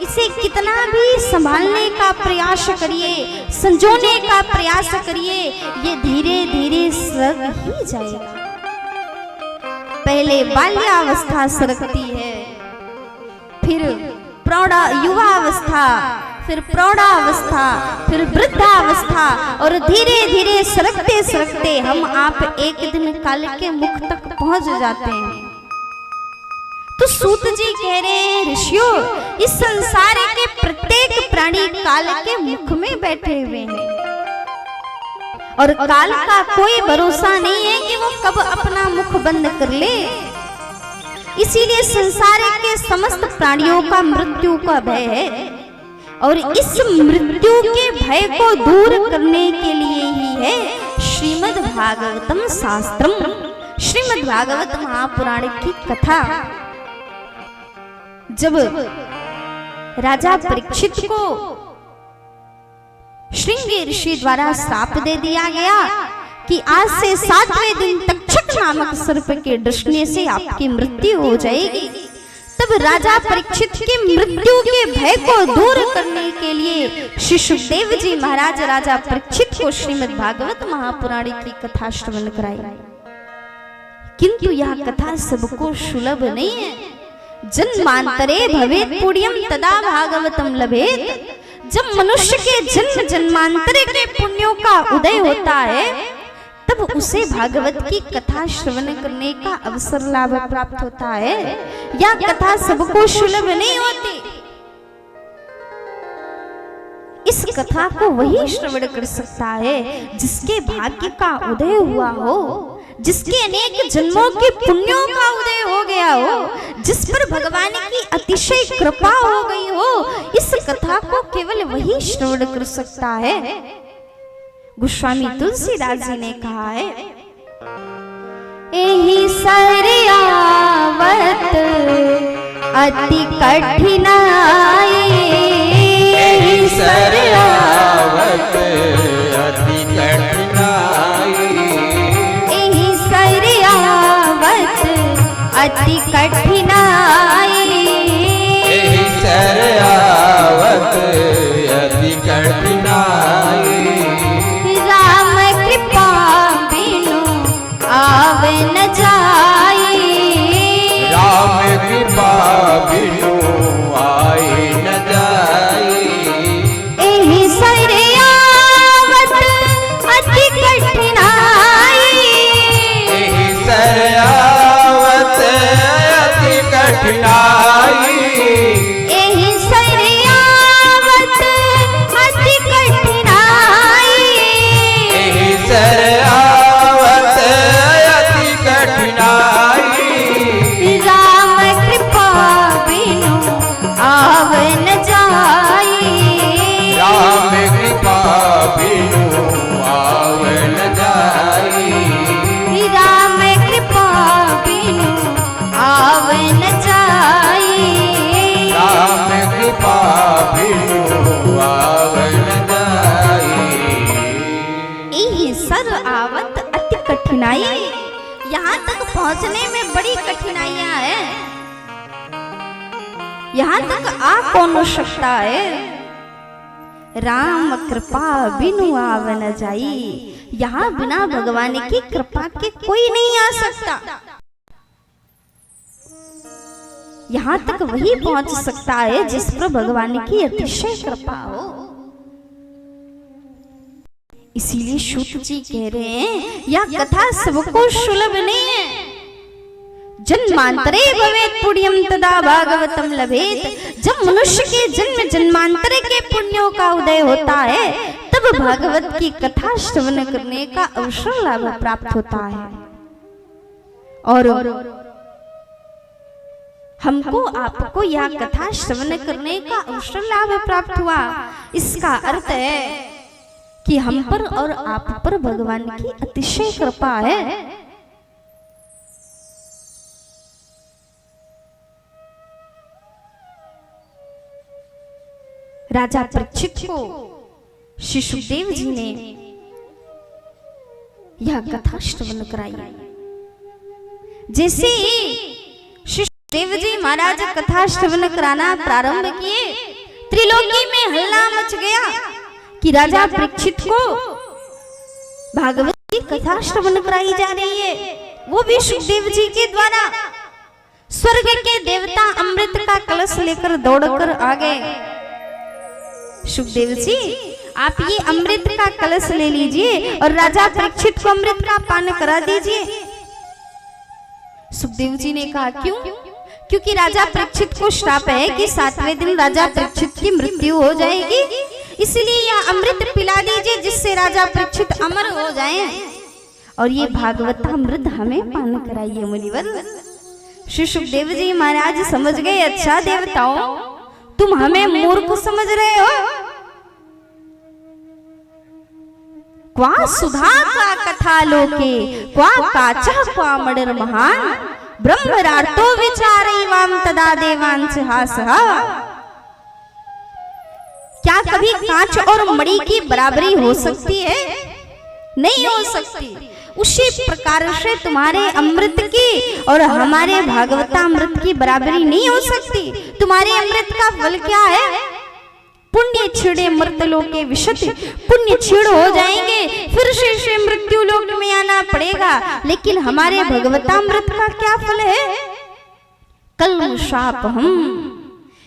इसे कितना भी संभालने का प्रयास करिए, संजोने का प्रयास करिए, ये धीरे धीरे सरक ही जाएगा। पहले बाल्यावस्था सरकती है, फिर प्रौढ़ा युवावस्था, फिर प्रौढ़ावस्था, फिर वृद्धावस्था, और धीरे धीरे सरकते सरकते हम आप एक दिन काल के मुख तक पहुंच जाते हैं। तो सूत जी कह रहे हैं, ऋषियों, इस संसार के प्रत्येक प्राणी काल के मुख में बैठे हुए हैं और काल का कोई भरोसा नहीं है कि वो कब अपना मुख बंद कर ले। इसीलिए संसार के समस्त प्राणियों का मृत्यु का भय है और इस मृत्यु के भय को दूर करने के लिए ही है श्रीमद् भागवतम शास्त्रम, श्रीमद् भागवत महापुराण की कथा। जब राजा परीक्षित को श्रृंगी ऋषि द्वारा श्राप दे दिया गया कि आज से 7वें दिन तक्षक नामक सर्प के डसने से आपकी मृत्यु हो जाएगी, तब राजा परीक्षित की मृत्यु के भय को दूर करने के लिए श्री सुखदेव जी महाराज राजा परीक्षित को श्रीमद् भागवत महापुराण की कथा श्रवण कराई। किंतु यह कथा सबको सुलभ नहीं है। जन्मांतरे भवेत् पुण्यम तदा भागवतम लभेत। जब मनुष्य के जन्म जन्मांतरे के पुण्यों का उदय होता है तब उसे भागवत की कथा श्रवण करने का अवसर लाभ प्राप्त होता है। यह कथा सबको सुलभ नहीं होती। इस कथा को वही श्रवण कर सकता है जिसके भाग्य का उदय हुआ हो, जिसके अनेक जन्मों के पुण्यों का उदय हो गया हो, जिस पर भगवान की अतिशय कृपा हो गई हो। इस कथा को केवल वही श्रवण कर सकता है। गोस्वामी तुलसीदास जी ने कहा है, एहि सरयावत अति कठिनाई, एहि सरयावत अति कठिनाई, एहि सरयावत अति कठिनाई, एहि सरयावत अति कठिनाई, राम कृपा बिनु आवे न जाई, राम कृपा बिनु आए न जाई, एहि सरयावत अति कठिनाई, एहि सरयावत अति कठिनाई, एहि सरयावत अति कठिनाई, एहि सरयावत अति कठिनाई, राम कृपा बिनु आव न जाई, राम कृपा बिनु आव न जाई, राम कृपा बिनु आव न जाई, राम कृपा बिनु आव न जाई। एहि सर आवत अति कठिनाई। यहाँ तक पहुँचने में बड़ी कठिनाइयाँ हैं। यहाँ तक आ कौन सकता है? राम कृपा बिनु आव न जाई। यहाँ बिना भगवान की कृपा के कोई नहीं आ सकता। यहाँ तक वही पहुंच सकता है जिस पर भगवान की अतिशय कृपा हो। इसीलिए सूत जी कह रहे हैं यह कथा सबको सुलभ नहीं है। जन्मांतरे भवेत् पुण्यम तदा भागवतम लभेत। जब मनुष्य के जन्म जन्मांतरे के पुण्यों का उदय होता है तब भागवत की कथा श्रवण करने का अवसर लाभ प्राप्त होता है। और हमको आपको यह कथा श्रवण करने का अवसर लाभ प्राप्त हुआ। इसका अर्थ है कि हम पर और आप पर भगवान की अतिशय कृपा है। राजा परीक्षित को श्री सुखदेव जी ने यह कथा श्रवण कराई। जैसे श्री सुखदेव जी महाराज कथा श्रवण कराना प्रारंभ किए, त्रिलोकी में हल्ला मच गया कि राजा परीक्षित को भागवत की कथा श्रवण कराई जा रही है, वो भी सुखदेव जी के द्वारा। स्वर्ग के देवता अमृत का कलश लेकर दौड़कर आ गए। सुखदेव जी आप ये अमृत का कलश ले लीजिए और राजा परीक्षित को अमृत का पान करा दीजिए। सुखदेव जी ने कहा क्यों? क्योंकि राजा परीक्षित को श्राप है कि 7वें दिन राजा परीक्षित की मृत्यु हो जाएगी, इसलिए यह अमृत पिला दीजिए जिससे राजा परीक्षित अमर हो जाएं और ये भागवतामृत हमें पान कराइए मुनिवर। श्री सुखदेव जी महाराज समझ गए, अच्छा देवताओं तुम हमें मूर्ख समझ रहे हो, क्वा सुधा का कथा लोके क्वा काचा क्वा मडर महान ब्रह्मरार्तो विचारैवाम तदा देवांश हासहा। क्या कभी कांच और मणि की बराबरी हो सकती है? नहीं हो सकती। उसी प्रकार से तुम्हारे अमृत की और हमारे भागवतामृत की बराबरी नहीं हो सकती। तुम्हारे अमृत का फल क्या है? पुण्य छिड़े मृतलोक के विशत, पुण्य छिड़ हो जाएंगे फिर से मृत्यु लोक में आना पड़ेगा। लेकिन हमारे भगवतामृत का क्या फल है? कल्मषाप हम,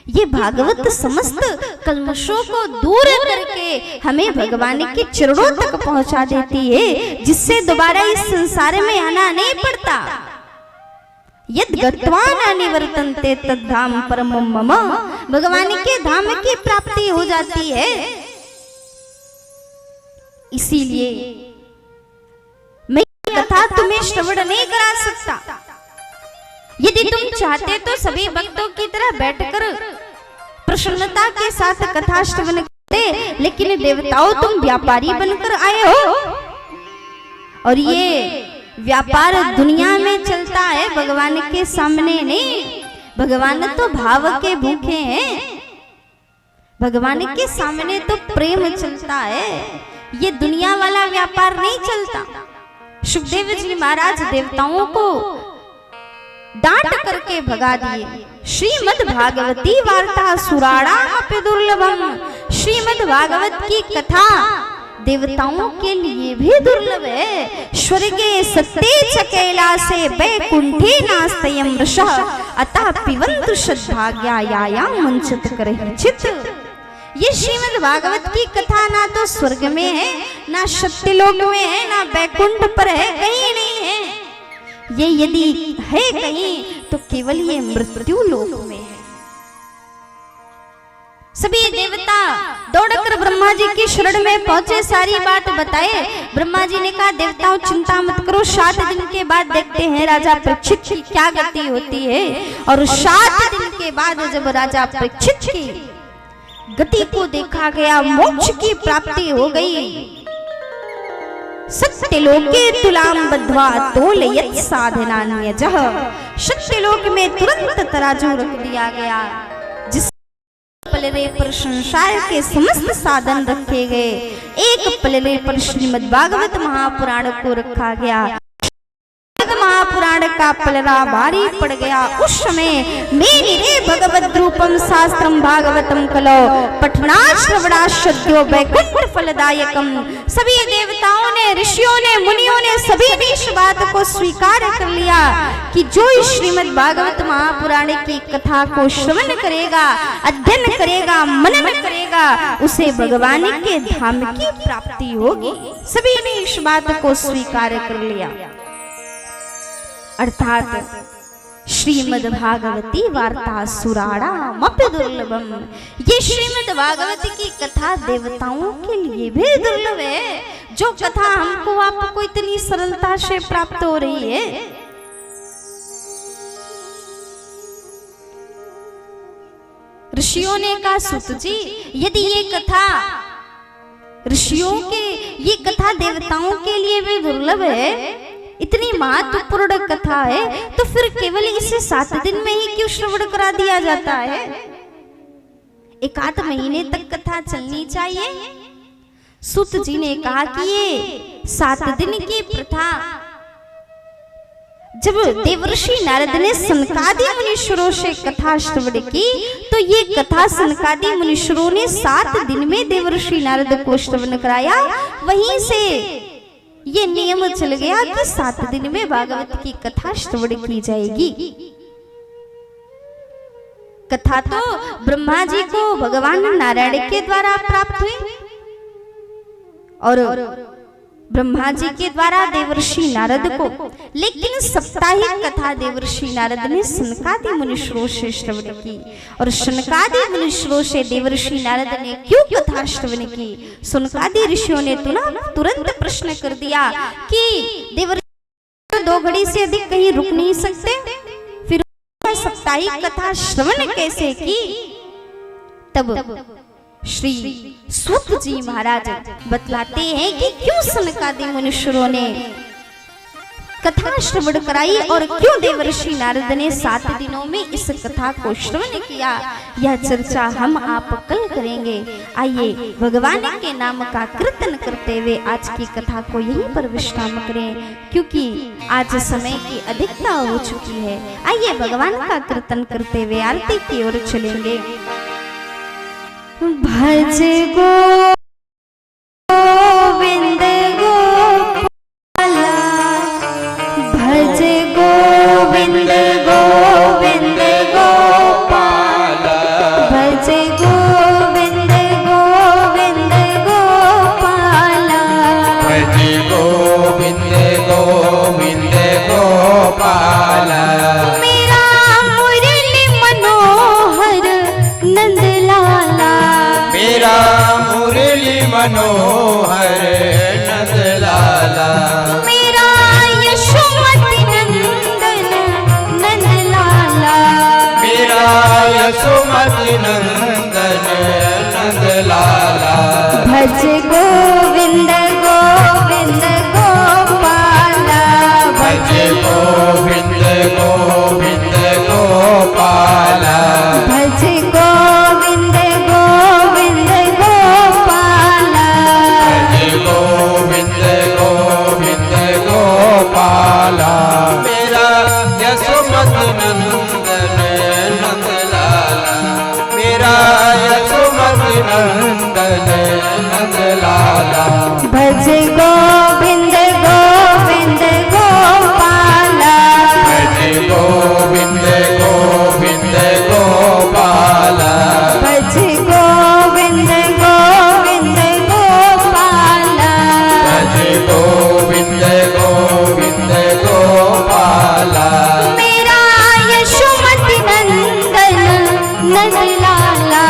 ये भागवत समस्त कल्मषों को दूर करके हमें भगवान के चरणों तक पहुंचा देती है, जिससे दोबारा इस संसार में आना नहीं पड़ता। यद गत्वा न निवर्तन्ते तद्धाम परमं मम, भगवान के धाम की प्राप्ति हो जाती है। इसीलिए मैं कथा तुम्हें श्रवण नहीं करा सकता। यदि तुम चाहते तो सभी भक्तों की तरह बैठकर प्रसन्नता के साथ कथा श्रवण करते, लेकिन देवताओं तुम व्यापारी बनकर आए हो और ये व्यापार दुनिया में चलता है, भगवान के सामने नहीं। भगवान तो भाव के भूखे हैं, भगवान के सामने तो प्रेम चलता है, ये दुनिया वाला व्यापार नहीं चलता। सुखदेव जी महाराज देवताओं को डांट करके भगा दिए। श्रीमद् भागवती वार्ता सुराणाम अपि दुर्लभम, श्रीमद् भागवत की कथा देवताओं के लिए भी दुर्लभ है। स्वर्गे सत्ते च कैलासे वैकुंठे नास्तयं रसः अतः पिबन्तु सद्भाग्या यायां वंचित करहिचित्। ये श्रीमद् भागवत की कथा ना तो स्वर्ग में है, ना सत्यलोक में है, ना वैकुंठ पर है, कहीं नहीं है। ये यदि है कहीं तो केवल ये मृत्यु लोक में है। सभी देवता दौड़कर ब्रह्मा जी की शरण में पहुंचे, सारी बात बताए। ब्रह्मा जी ने कहा देवताओं चिंता मत करो, 7 दिन के बाद देखते हैं राजा परीक्षित की क्या गति होती है। और 7 दिन के बाद जब राजा परीक्षित की गति को देखा गया, मोक्ष की प्राप्ति हो गई। सत्यलोके तुलाम बद्ध्वा तोलयत् साधनान्यजः, सत्यलोक में तुरंत तराजू रख दिया गया, जिस पलरे पर संसार के समस्त साधन रखे गए, एक पलरे पर श्रीमद् भागवत महापुराण को रखा गया। महापुराण का पलरा भारी पड़ गया। उस समय मेरी रे भगवत रूपम शास्त्रम भागवतम कलो पठना श्रवणा सद्यो वैकुंठ फलदायकम। सभी देवताओं ने, ऋषियों ने, मुनियों ने सभी ने इस बात को स्वीकार कर लिया कि जो श्रीमद् भागवत महापुराण की कथा को श्रवण करेगा, अध्ययन करेगा, मनन करेगा, उसे भगवान के धाम की प्राप्ति होगी। सभी ने इस बात को स्वीकार कर लिया। अर्थात श्रीमद् भागवती वार्ता सुराणामपि दुर्लभम, ये श्रीमद् भागवत की कथा देवताओं के लिए भी दुर्लभ है। जो कथा हमको आपको इतनी सरलता से प्राप्त हो रही है, ऋषियों ने कहा सुत जी यदि ये कथा ऋषियों के, ये कथा देवताओं के लिए भी दुर्लभ है, इतनी महत्वपूर्ण कथा है, तो फिर केवल इसे 7 दिन में ही क्यों श्रवण करा दिया जाता है? 1 महीने तक कथा चलनी चाहिए। सुत जी ने कहा कि ये 7 दिन की प्रथा जब देवर्षि नारद ने सनकादि मुनीश्वरों से कथा श्रवण की, तो ये कथा सनकादि मुनीश्वरों ने 7 दिन में देवर्षि नारद को श्रवण कराया। वहीं से ये नियम चल गया कि 7 दिन में भागवत की कथा श्रवण की जाएगी। कथा तो ब्रह्मा जी को भगवान नारायण के द्वारा प्राप्त हुई और ब्रह्मा जी के द्वारा देवर्षि नारद को, लेकिन साप्ताहिक कथा देवर्षि नारद ने सनकादि मुनीश्वरों से श्रवण की। और सनकादि मुनीश्वरों से देवर्षि नारद ने क्यों कथा श्रवण की? सनकादि ऋषियों ने तुरंत प्रश्न कर दिया कि देवर्षि 2 घड़ी से अधिक कहीं रुक नहीं सकते, फिर साप्ताहिक कथा श्रवण कैसे की? तब श्री सूत जी महाराज बतलाते हैं कि क्यों सनकादि मुनीश्वरों ने कथा श्रवण कराई और क्यों देवर्षि नारद ने 7 दिनों में इस कथा को श्रवण किया। यह चर्चा हम आप कल करेंगे। आइए भगवान के नाम का कीर्तन करते हुए आज की कथा को यहीं पर विश्राम करें, क्योंकि आज समय की अधिकता हो चुकी है। आइए भगवान का कीर्तन करते हुए आरती की ओर चलेंगे। भज गोविंद गोपाला, भज गोविंद गोविंद गोपाला, भज गोविंद गोविंद गोपाला, भज गोविंद गोविंद गोपाला। मेरा मुरली मनोहर नंदलाला, मेरा मुरली मनोहर नंदलाला, मेरा यशोमति नंदन नंदलाला, मेरा यशोमति नंदन नंदलाला। भज गोविंद गोविंद गोपाला, भज गोविंद गोविंद गोपाला, भज गोविंद गोविंद गोपाला, भज गोविंद गोविंद गोपाला। मेरा यशोमति नंदन नंदलाला, मेरा यशोमति नंदन नंदलाला। भज गोविंद गोविंद गोपाला, भज गोविंद गोविंद गोपाला, भज गोविंद गोविंद गोपाला, भज गोविंद गोविंद गोपाला। मेरा यशोमति नंदन नंदलाला,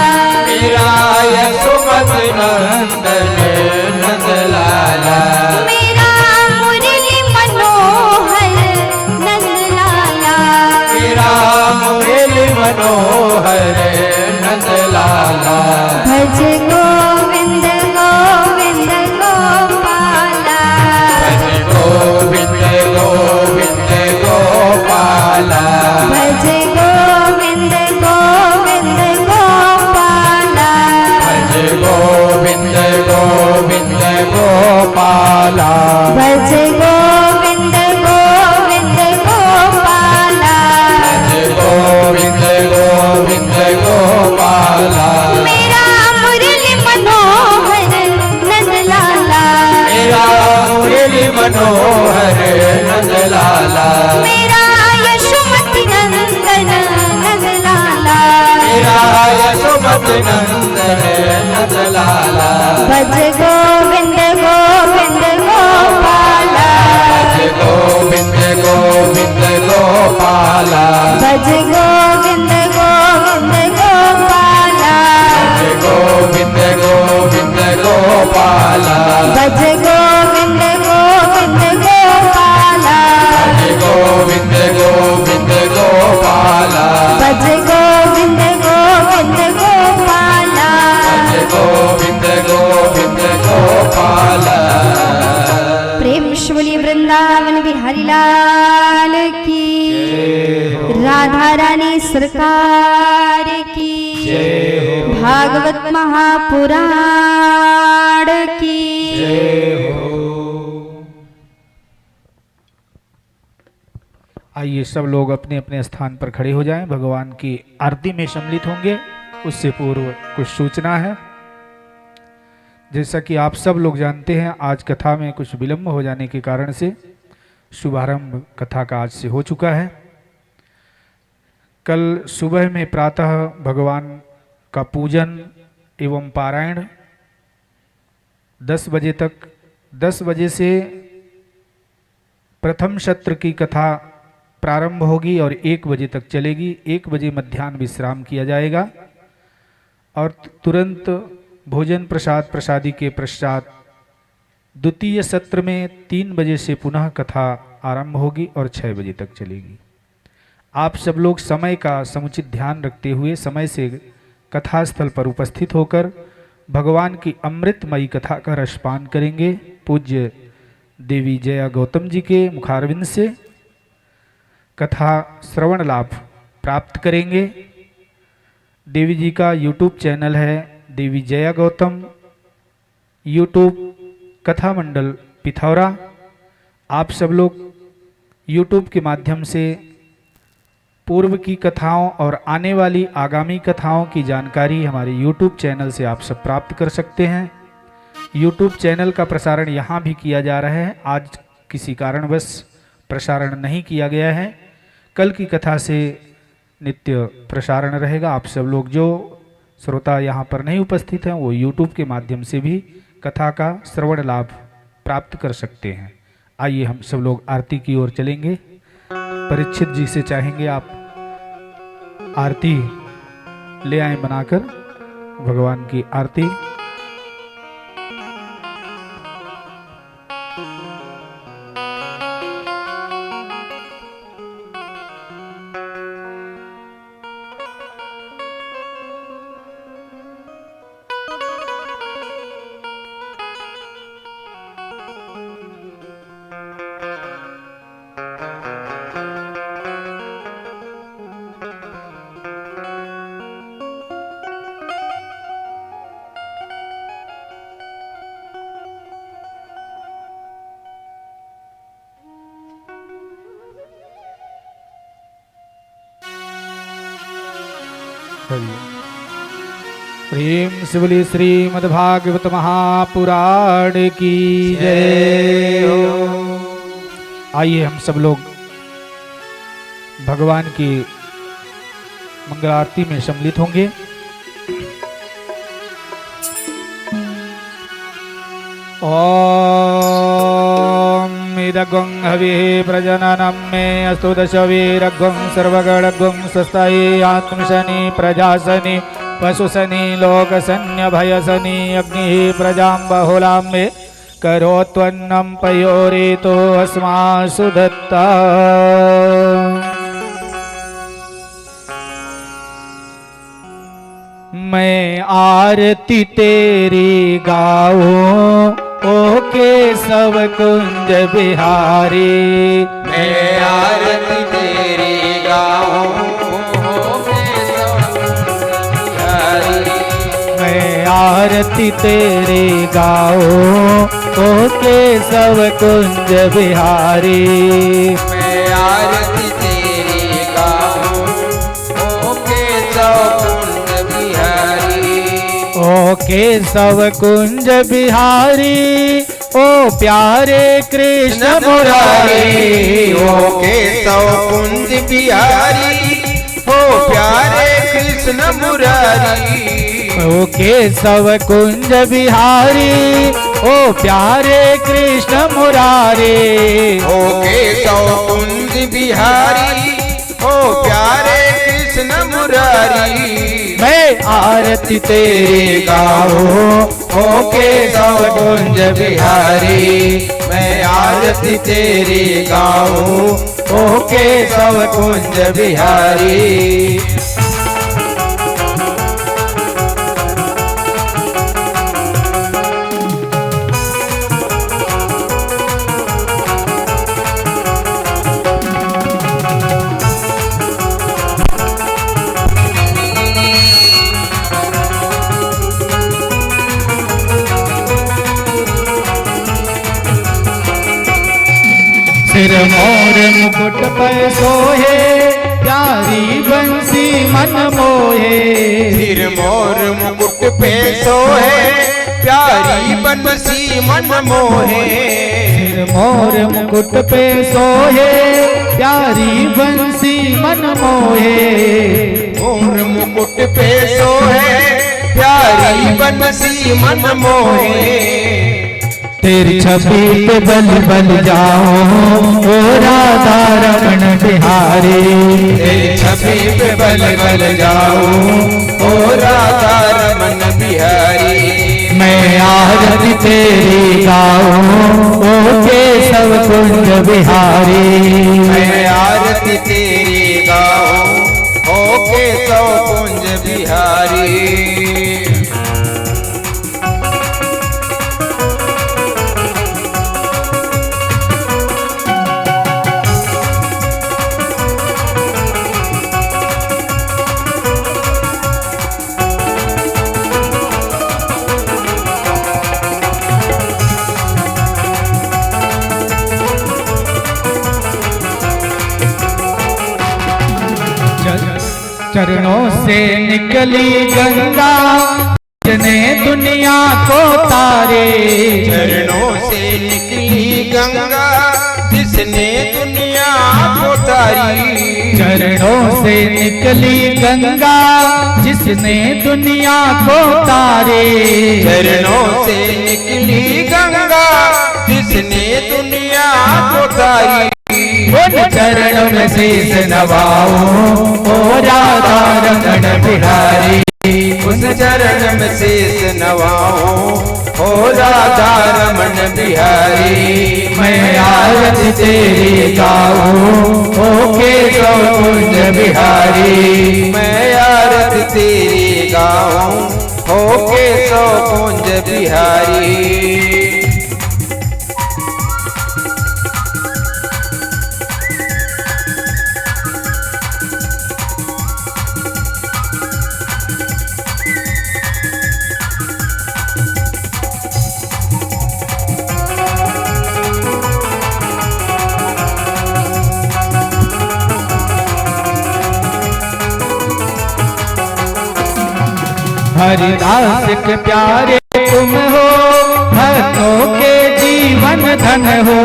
मेरा यशोमति नंदन नंदलाला, मेरा मुरली मनोहर नंदलाला, मेरा मुरली मनोहर नंदलाला। भज गोविंद गोविंद गोपाला, भज गोविंद गोविंद गोपाला, भज गोविंद गोविंद गोपाला, भज गोविंद गोविंद गोपाला, भज गोविंद गोविंद गोपाला, भज गोविंद गोविंद गोपाला। मेरा मुरली मनोहर नंदलाला, मेरा मुरली मनोहर नंदलाला, मेरा यशोमति नंदन नंदलाला, मेरा यशोमति नंदन नंदलाला। भज गोविंद गोविंद गोपाला, भज गोविंद गोविंद गोपाला, भज गोविंद गोविंद गोपाला, भज गोविंद गोविंद गोपाला, भज गोविंद गोविंद गोपाला, भज गोविंद गोविंद गोपाला, भज गोविंद गोविंद गोपाला, भज गोविंद गोविंद गोपाला। प्रेम शिवली वृंदावन बिहारी लाल की, राधा रानी सरकार की, भागवत महापुराण की। आइए सब लोग अपने अपने स्थान पर खड़े हो जाएं, भगवान की आरती में सम्मिलित होंगे। उससे पूर्व कुछ सूचना है। जैसा कि आप सब लोग जानते हैं, आज कथा में कुछ विलंब हो जाने के कारण से शुभारंभ कथा का आज से हो चुका है। कल सुबह में प्रातः भगवान का पूजन एवं पारायण 10 बजे तक 10 बजे से प्रथम सत्र की कथा प्रारंभ होगी और 1 बजे तक चलेगी। 1 बजे मध्याह्न विश्राम किया जाएगा और तुरंत भोजन प्रसाद प्रसादी के पश्चात द्वितीय सत्र में 3 बजे से पुनः कथा आरंभ होगी और 6 बजे तक चलेगी। आप सब लोग समय का समुचित ध्यान रखते हुए समय से कथा स्थल पर उपस्थित होकर भगवान की अमृतमयी कथा का रसपान करेंगे। पूज्य देवी जया गौतम जी के मुखारविंद से कथा श्रवण लाभ प्राप्त करेंगे। देवी जी का यूट्यूब चैनल है देवी जया गौतम, यूट्यूब कथा मंडल पिथौरा। आप सब लोग यूट्यूब के माध्यम से पूर्व की कथाओं और आने वाली आगामी कथाओं की जानकारी हमारे यूट्यूब चैनल से आप सब प्राप्त कर सकते हैं। यूट्यूब चैनल का प्रसारण यहाँ भी किया जा रहा है। आज किसी कारणवश प्रसारण नहीं किया गया है। कल की कथा से नित्य प्रसारण रहेगा। आप सब लोग जो श्रोता यहाँ पर नहीं उपस्थित हैं वो यूट्यूब के माध्यम से भी कथा का श्रवण लाभ प्राप्त कर सकते हैं। आइए हम सब लोग आरती की ओर चलेंगे। परीक्षित जी से चाहेंगे आप आरती ले आए बनाकर, भगवान की आरती। प्रेम से बोलिए श्रीमद्भागवत महापुराण की जय हो। आइए हम सब लोग भगवान की मंगल आरती में सम्मिलित होंगे। ओम इदगं हविः प्रजननं मे अस्तु दशवीरगं सर्वगणगं स्वस्ताये आत्मशनि प्रजासनि पशुसनि लोकसन्यभयसनि अग्निः प्रजां बहुलां मे करोत्वन्नं पयोरेतो अस्मासु दत्ता। मैं आरती तेरी गाऊं ओ केशव कुंज बिहारी। मैं आरती तेरी गाऊं ओ केशव कुंज बिहारी। मैं आरती तेरी गाऊं ओ केशव कुंज बिहारी। मैं आरती तेरी गाऊं ओ केशव कुंज बिहारी। ओ केशव कुंज बिहारी ओ प्यारे कृष्ण मुरारी। ओ केशव कुंज बिहारी ओ प्यारे कृष्ण मुरारी। ओ केशव कुंज बिहारी ओ प्यारे कृष्ण मुरारी। ओ केशव कुंज बिहारी ओ प्यारे कृष्ण मुरारी। मैं आरती तेरी गाऊं ओ केशव कुंज बिहारी। मैं आरती तेरी गाऊं ओ केशव कुंज बिहारी। सिर मोर मुकुट पर सोहे प्यारी बंसी मन मोहे। सिर मोर मुकुट पे सोहे प्यारी बंसी मन मोहे। सिर मोर मुकुट पे सोहे प्यारी बंसी मन मोहे। मोर मुकुट पे सोहे प्यारी बंसी मन मोहे। तेरी छवि पे बल बल जाओ ओ राधा रमण बिहारी। तेरी छवि पे बल बल जाओ ओ राधा रमन बिहारी। मैं आरती तेरी गाऊं ओ केशव कुंज बिहारी। मैं आरती तेरी गाऊं ओ केशव कुंज बिहारी। चरणों से निकली गंगा जिसने दुनिया को तारे। चरणों से निकली गंगा जिसने दुनिया को तारी। चरणों से निकली गंगा जिसने दुनिया को तारे। चरणों से निकली गंगा जिसने दुनिया को तारी। उन चरणों में शीश नवाओ ओ राधा रमण बिहारी। उस चरण में शीश नवाओ ओ राधा रमन बिहारी। मैं आरती तेरी गाऊं ओ केशव कुंज बिहारी। मैं आरती तेरी गाऊं ओ केशव कुंज बिहारी। हरिदास के प्यारे तुम हो भक्तों के जीवन धन हो।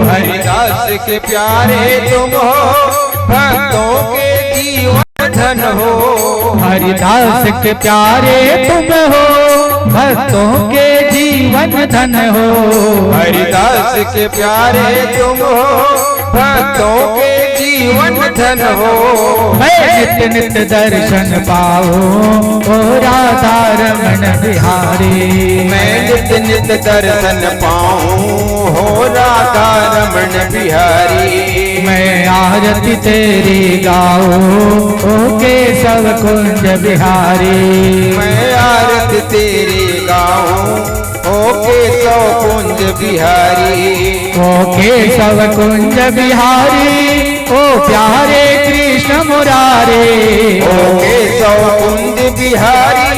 हरिदास के प्यारे तुम हो भक्तों के जीवन धन हो। हरिदास के प्यारे तुम हो भक्तों के जीवन धन हो। हरिदास के प्यारे तुम हो भक्तों के जीवन धन हो। मैं नित्य नित्य दर्शन पाओ ओ राधा रमण बिहारी। मैं नित्य नित्य दर्शन पाऊं हो राधा रमण बिहारी। मैं आरती तेरी गाऊं ओ केशव कुंज बिहारी। मैं आरती तेरी गाऊं ओ केशव कुंज बिहारी। ओ केशव कुंज बिहारी ओ प्यारे कृष्ण मुरारे। ओ केशव कुंज बिहारी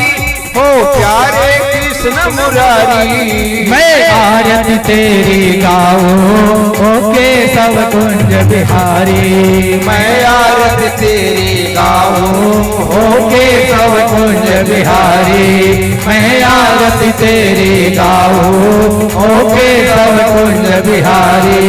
ओ प्यारे कृष्ण मुरारी। मैं आरती तेरी गाऊं ओ केशव कुंज बिहारी। मैं आरती तेरी गाऊं ओ केशव कुंज बिहारी। मैं आरती तेरी गाऊं ओ केशव कुंज बिहारी।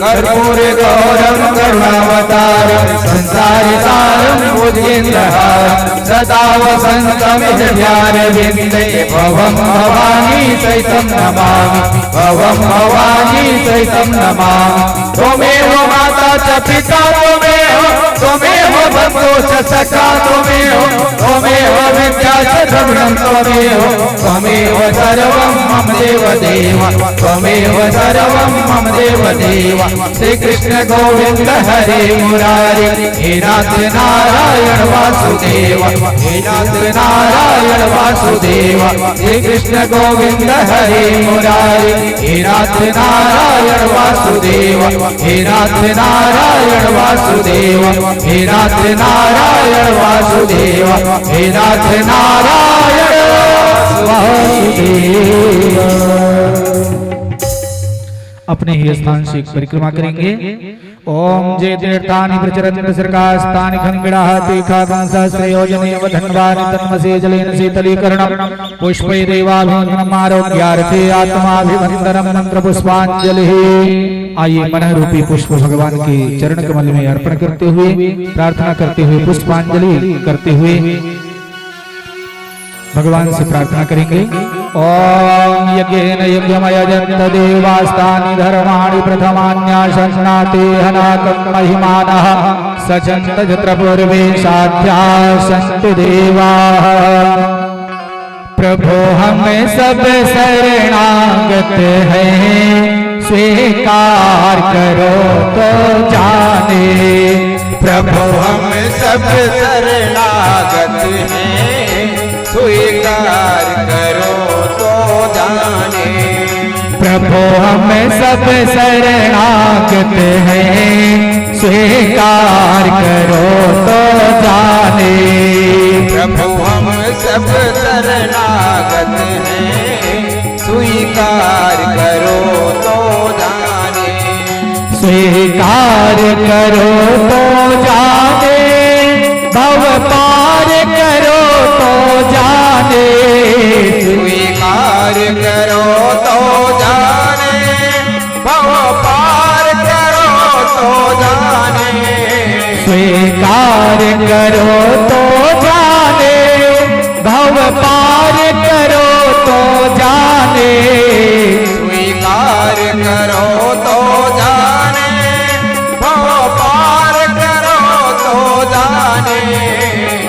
कर्पूर गौरम करुणावतारम संसार सारम भुजगेन्द्रहारम सदा वसंतम हृदयारविंदे भवम भवानी सहितं नमामि। भवम भवानी सहितं नमामि। त्वमेव माता च पिता त्वमेव बन्धो च सखा त्वमेव विद्या च द्रविणं त्वमेव सर्वं मम देवदेव। त्वमेव सर्वं मम देवदेव। श्री कृष्ण गोविंद हरे मुरारे हे नाथ नारायण वासुदेव। हे नाथ नारायण वासुदेव। श्री कृष्ण गोविंद हरे मुरारे हे नाथ नारायण वासुदेव। हे नाथ नारायण वासुदेव। हे नाथ नारायण वासुदेव। हे नाथ नारायण वासुदेव। अपने ही स्थान से परिक्रमा करेंगे। ओम जय तीर्थानि प्रचरन्ति सर्गास्तानि खंगड़ाः तीर्थागंसहस्रयोजने वधन्वानि तन्मसे जलेन शीतलीकरणं पुष्पैरेवाभिवन्दनम् आरोग्यार्थे आत्माभिवन्दनम् मंत्र पुष्पांजलिः। आइए मन रूपी पुष्प भगवान के चरण कमल में अर्पण करते हुए प्रार्थना करते हुए पुष्पांजलि करते हुए भगवान से प्रार्थना करेंगे। ओम यज्ञेन यज्ञमयजन्त देवास्तानि धर्माणि प्रथमान्याशन्नाते हनाकं महिमानः सचन्त जत्र पूर्वे साध्या सन्तु देवाः। प्रभो हम सब शरणागत हैं, स्वीकार करो तो जाने। प्रभु हम सब शरणागत हैं, स्वीकार करो तो जाने। प्रभु हम सब शरणागत हैं, स्वीकार करो तो जाने। प्रभु हम सब शरणागत हैं, स्वीकार करो तो जाने। स्वीकार करो तो जाने, भव पार करो तो जाने। स्वीकार करो तो जाने, भव पार करो तो जाने। स्वीकार करो तो जाने, भव पार करो तो जाने। स्वीकार करो तो जाने, भव पार करो तो जाने।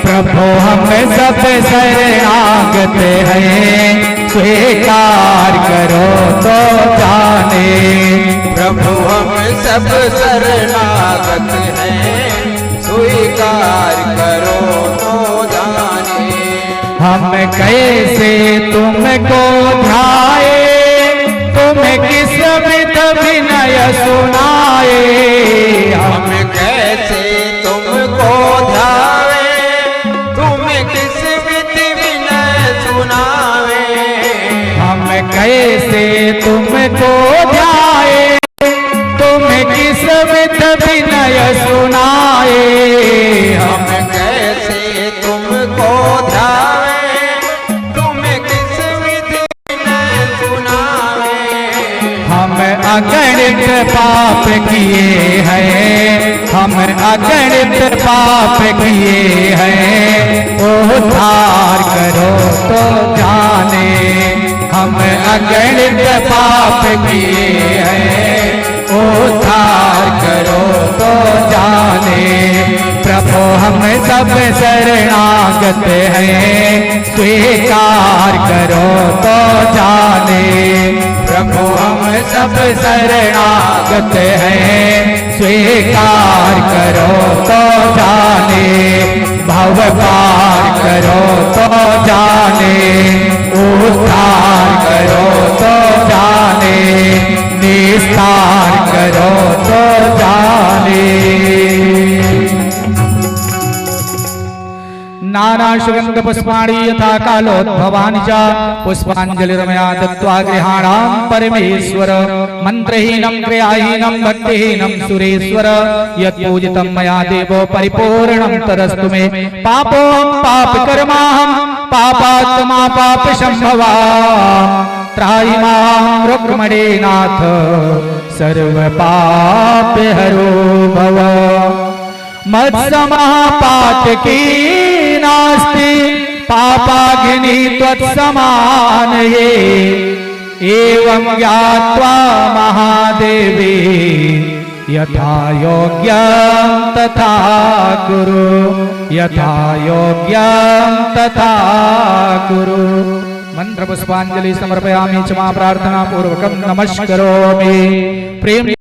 प्रभु हम सब शरणागत हैं, स्वीकार करो तो जाने। प्रभु हम सब शरणागत हैं, स्वीकार करो तो जाने। हम कैसे तुमको ध्याए, तुम्हें किस विध विनय सुनाए। हम कैसे तुमको ध्यावे, तुम्हें किस विधि विनय सुनावे। हम कैसे तुमको ध्याए, तुम्हें किस विध विनय सुनाए। हम कैसे तुमको ध्यावे, तुम्हें किस विधि विनय सुनावे। हम अगणित पाप किए हैं, हम अगणित पाप किए हैं, उद्धार करो तो जाने। हम अगणित पाप किए हैं, उद्धार करो तो जाने। प्रभु हम सब शरणागत हैं, स्वीकार करो तो जाने। प्रभु हम सब शरणागत हैं, स्वीकार करो तो जाने। भव पार करो तो जाने, उद्धार करो तो जाने, निस्तार करो तो जाने। नाना सुगंध पुष्पाणि यथा कालोद्भवानि च पुष्पांजलिर्मया दत्त्वा गृहाणां परमेश्वर। मंत्रहीनं क्रियाहीनं भक्तिहीनं सुरेश्वर, यत्पूजितं मया देवो परिपूर्णं तदस्तु मे। पापोऽहं पापकर्माहं पापात्मा पापसंभवा, त्राहि मां रुक्मिणीनाथ सर्वपापहरो भव। मत्समः पातकी नास्ति, पापाग्नि त्वत्समान ये। एवं ज्ञात्वा महादेवी, यथा योग्यं तथा कुरु, यथा योग्यं तथा कुरु। मंत्र पुष्पांजलि समर्पयामि, क्षमा प्रार्थना पूर्वकं नमस्करोमि। प्रेम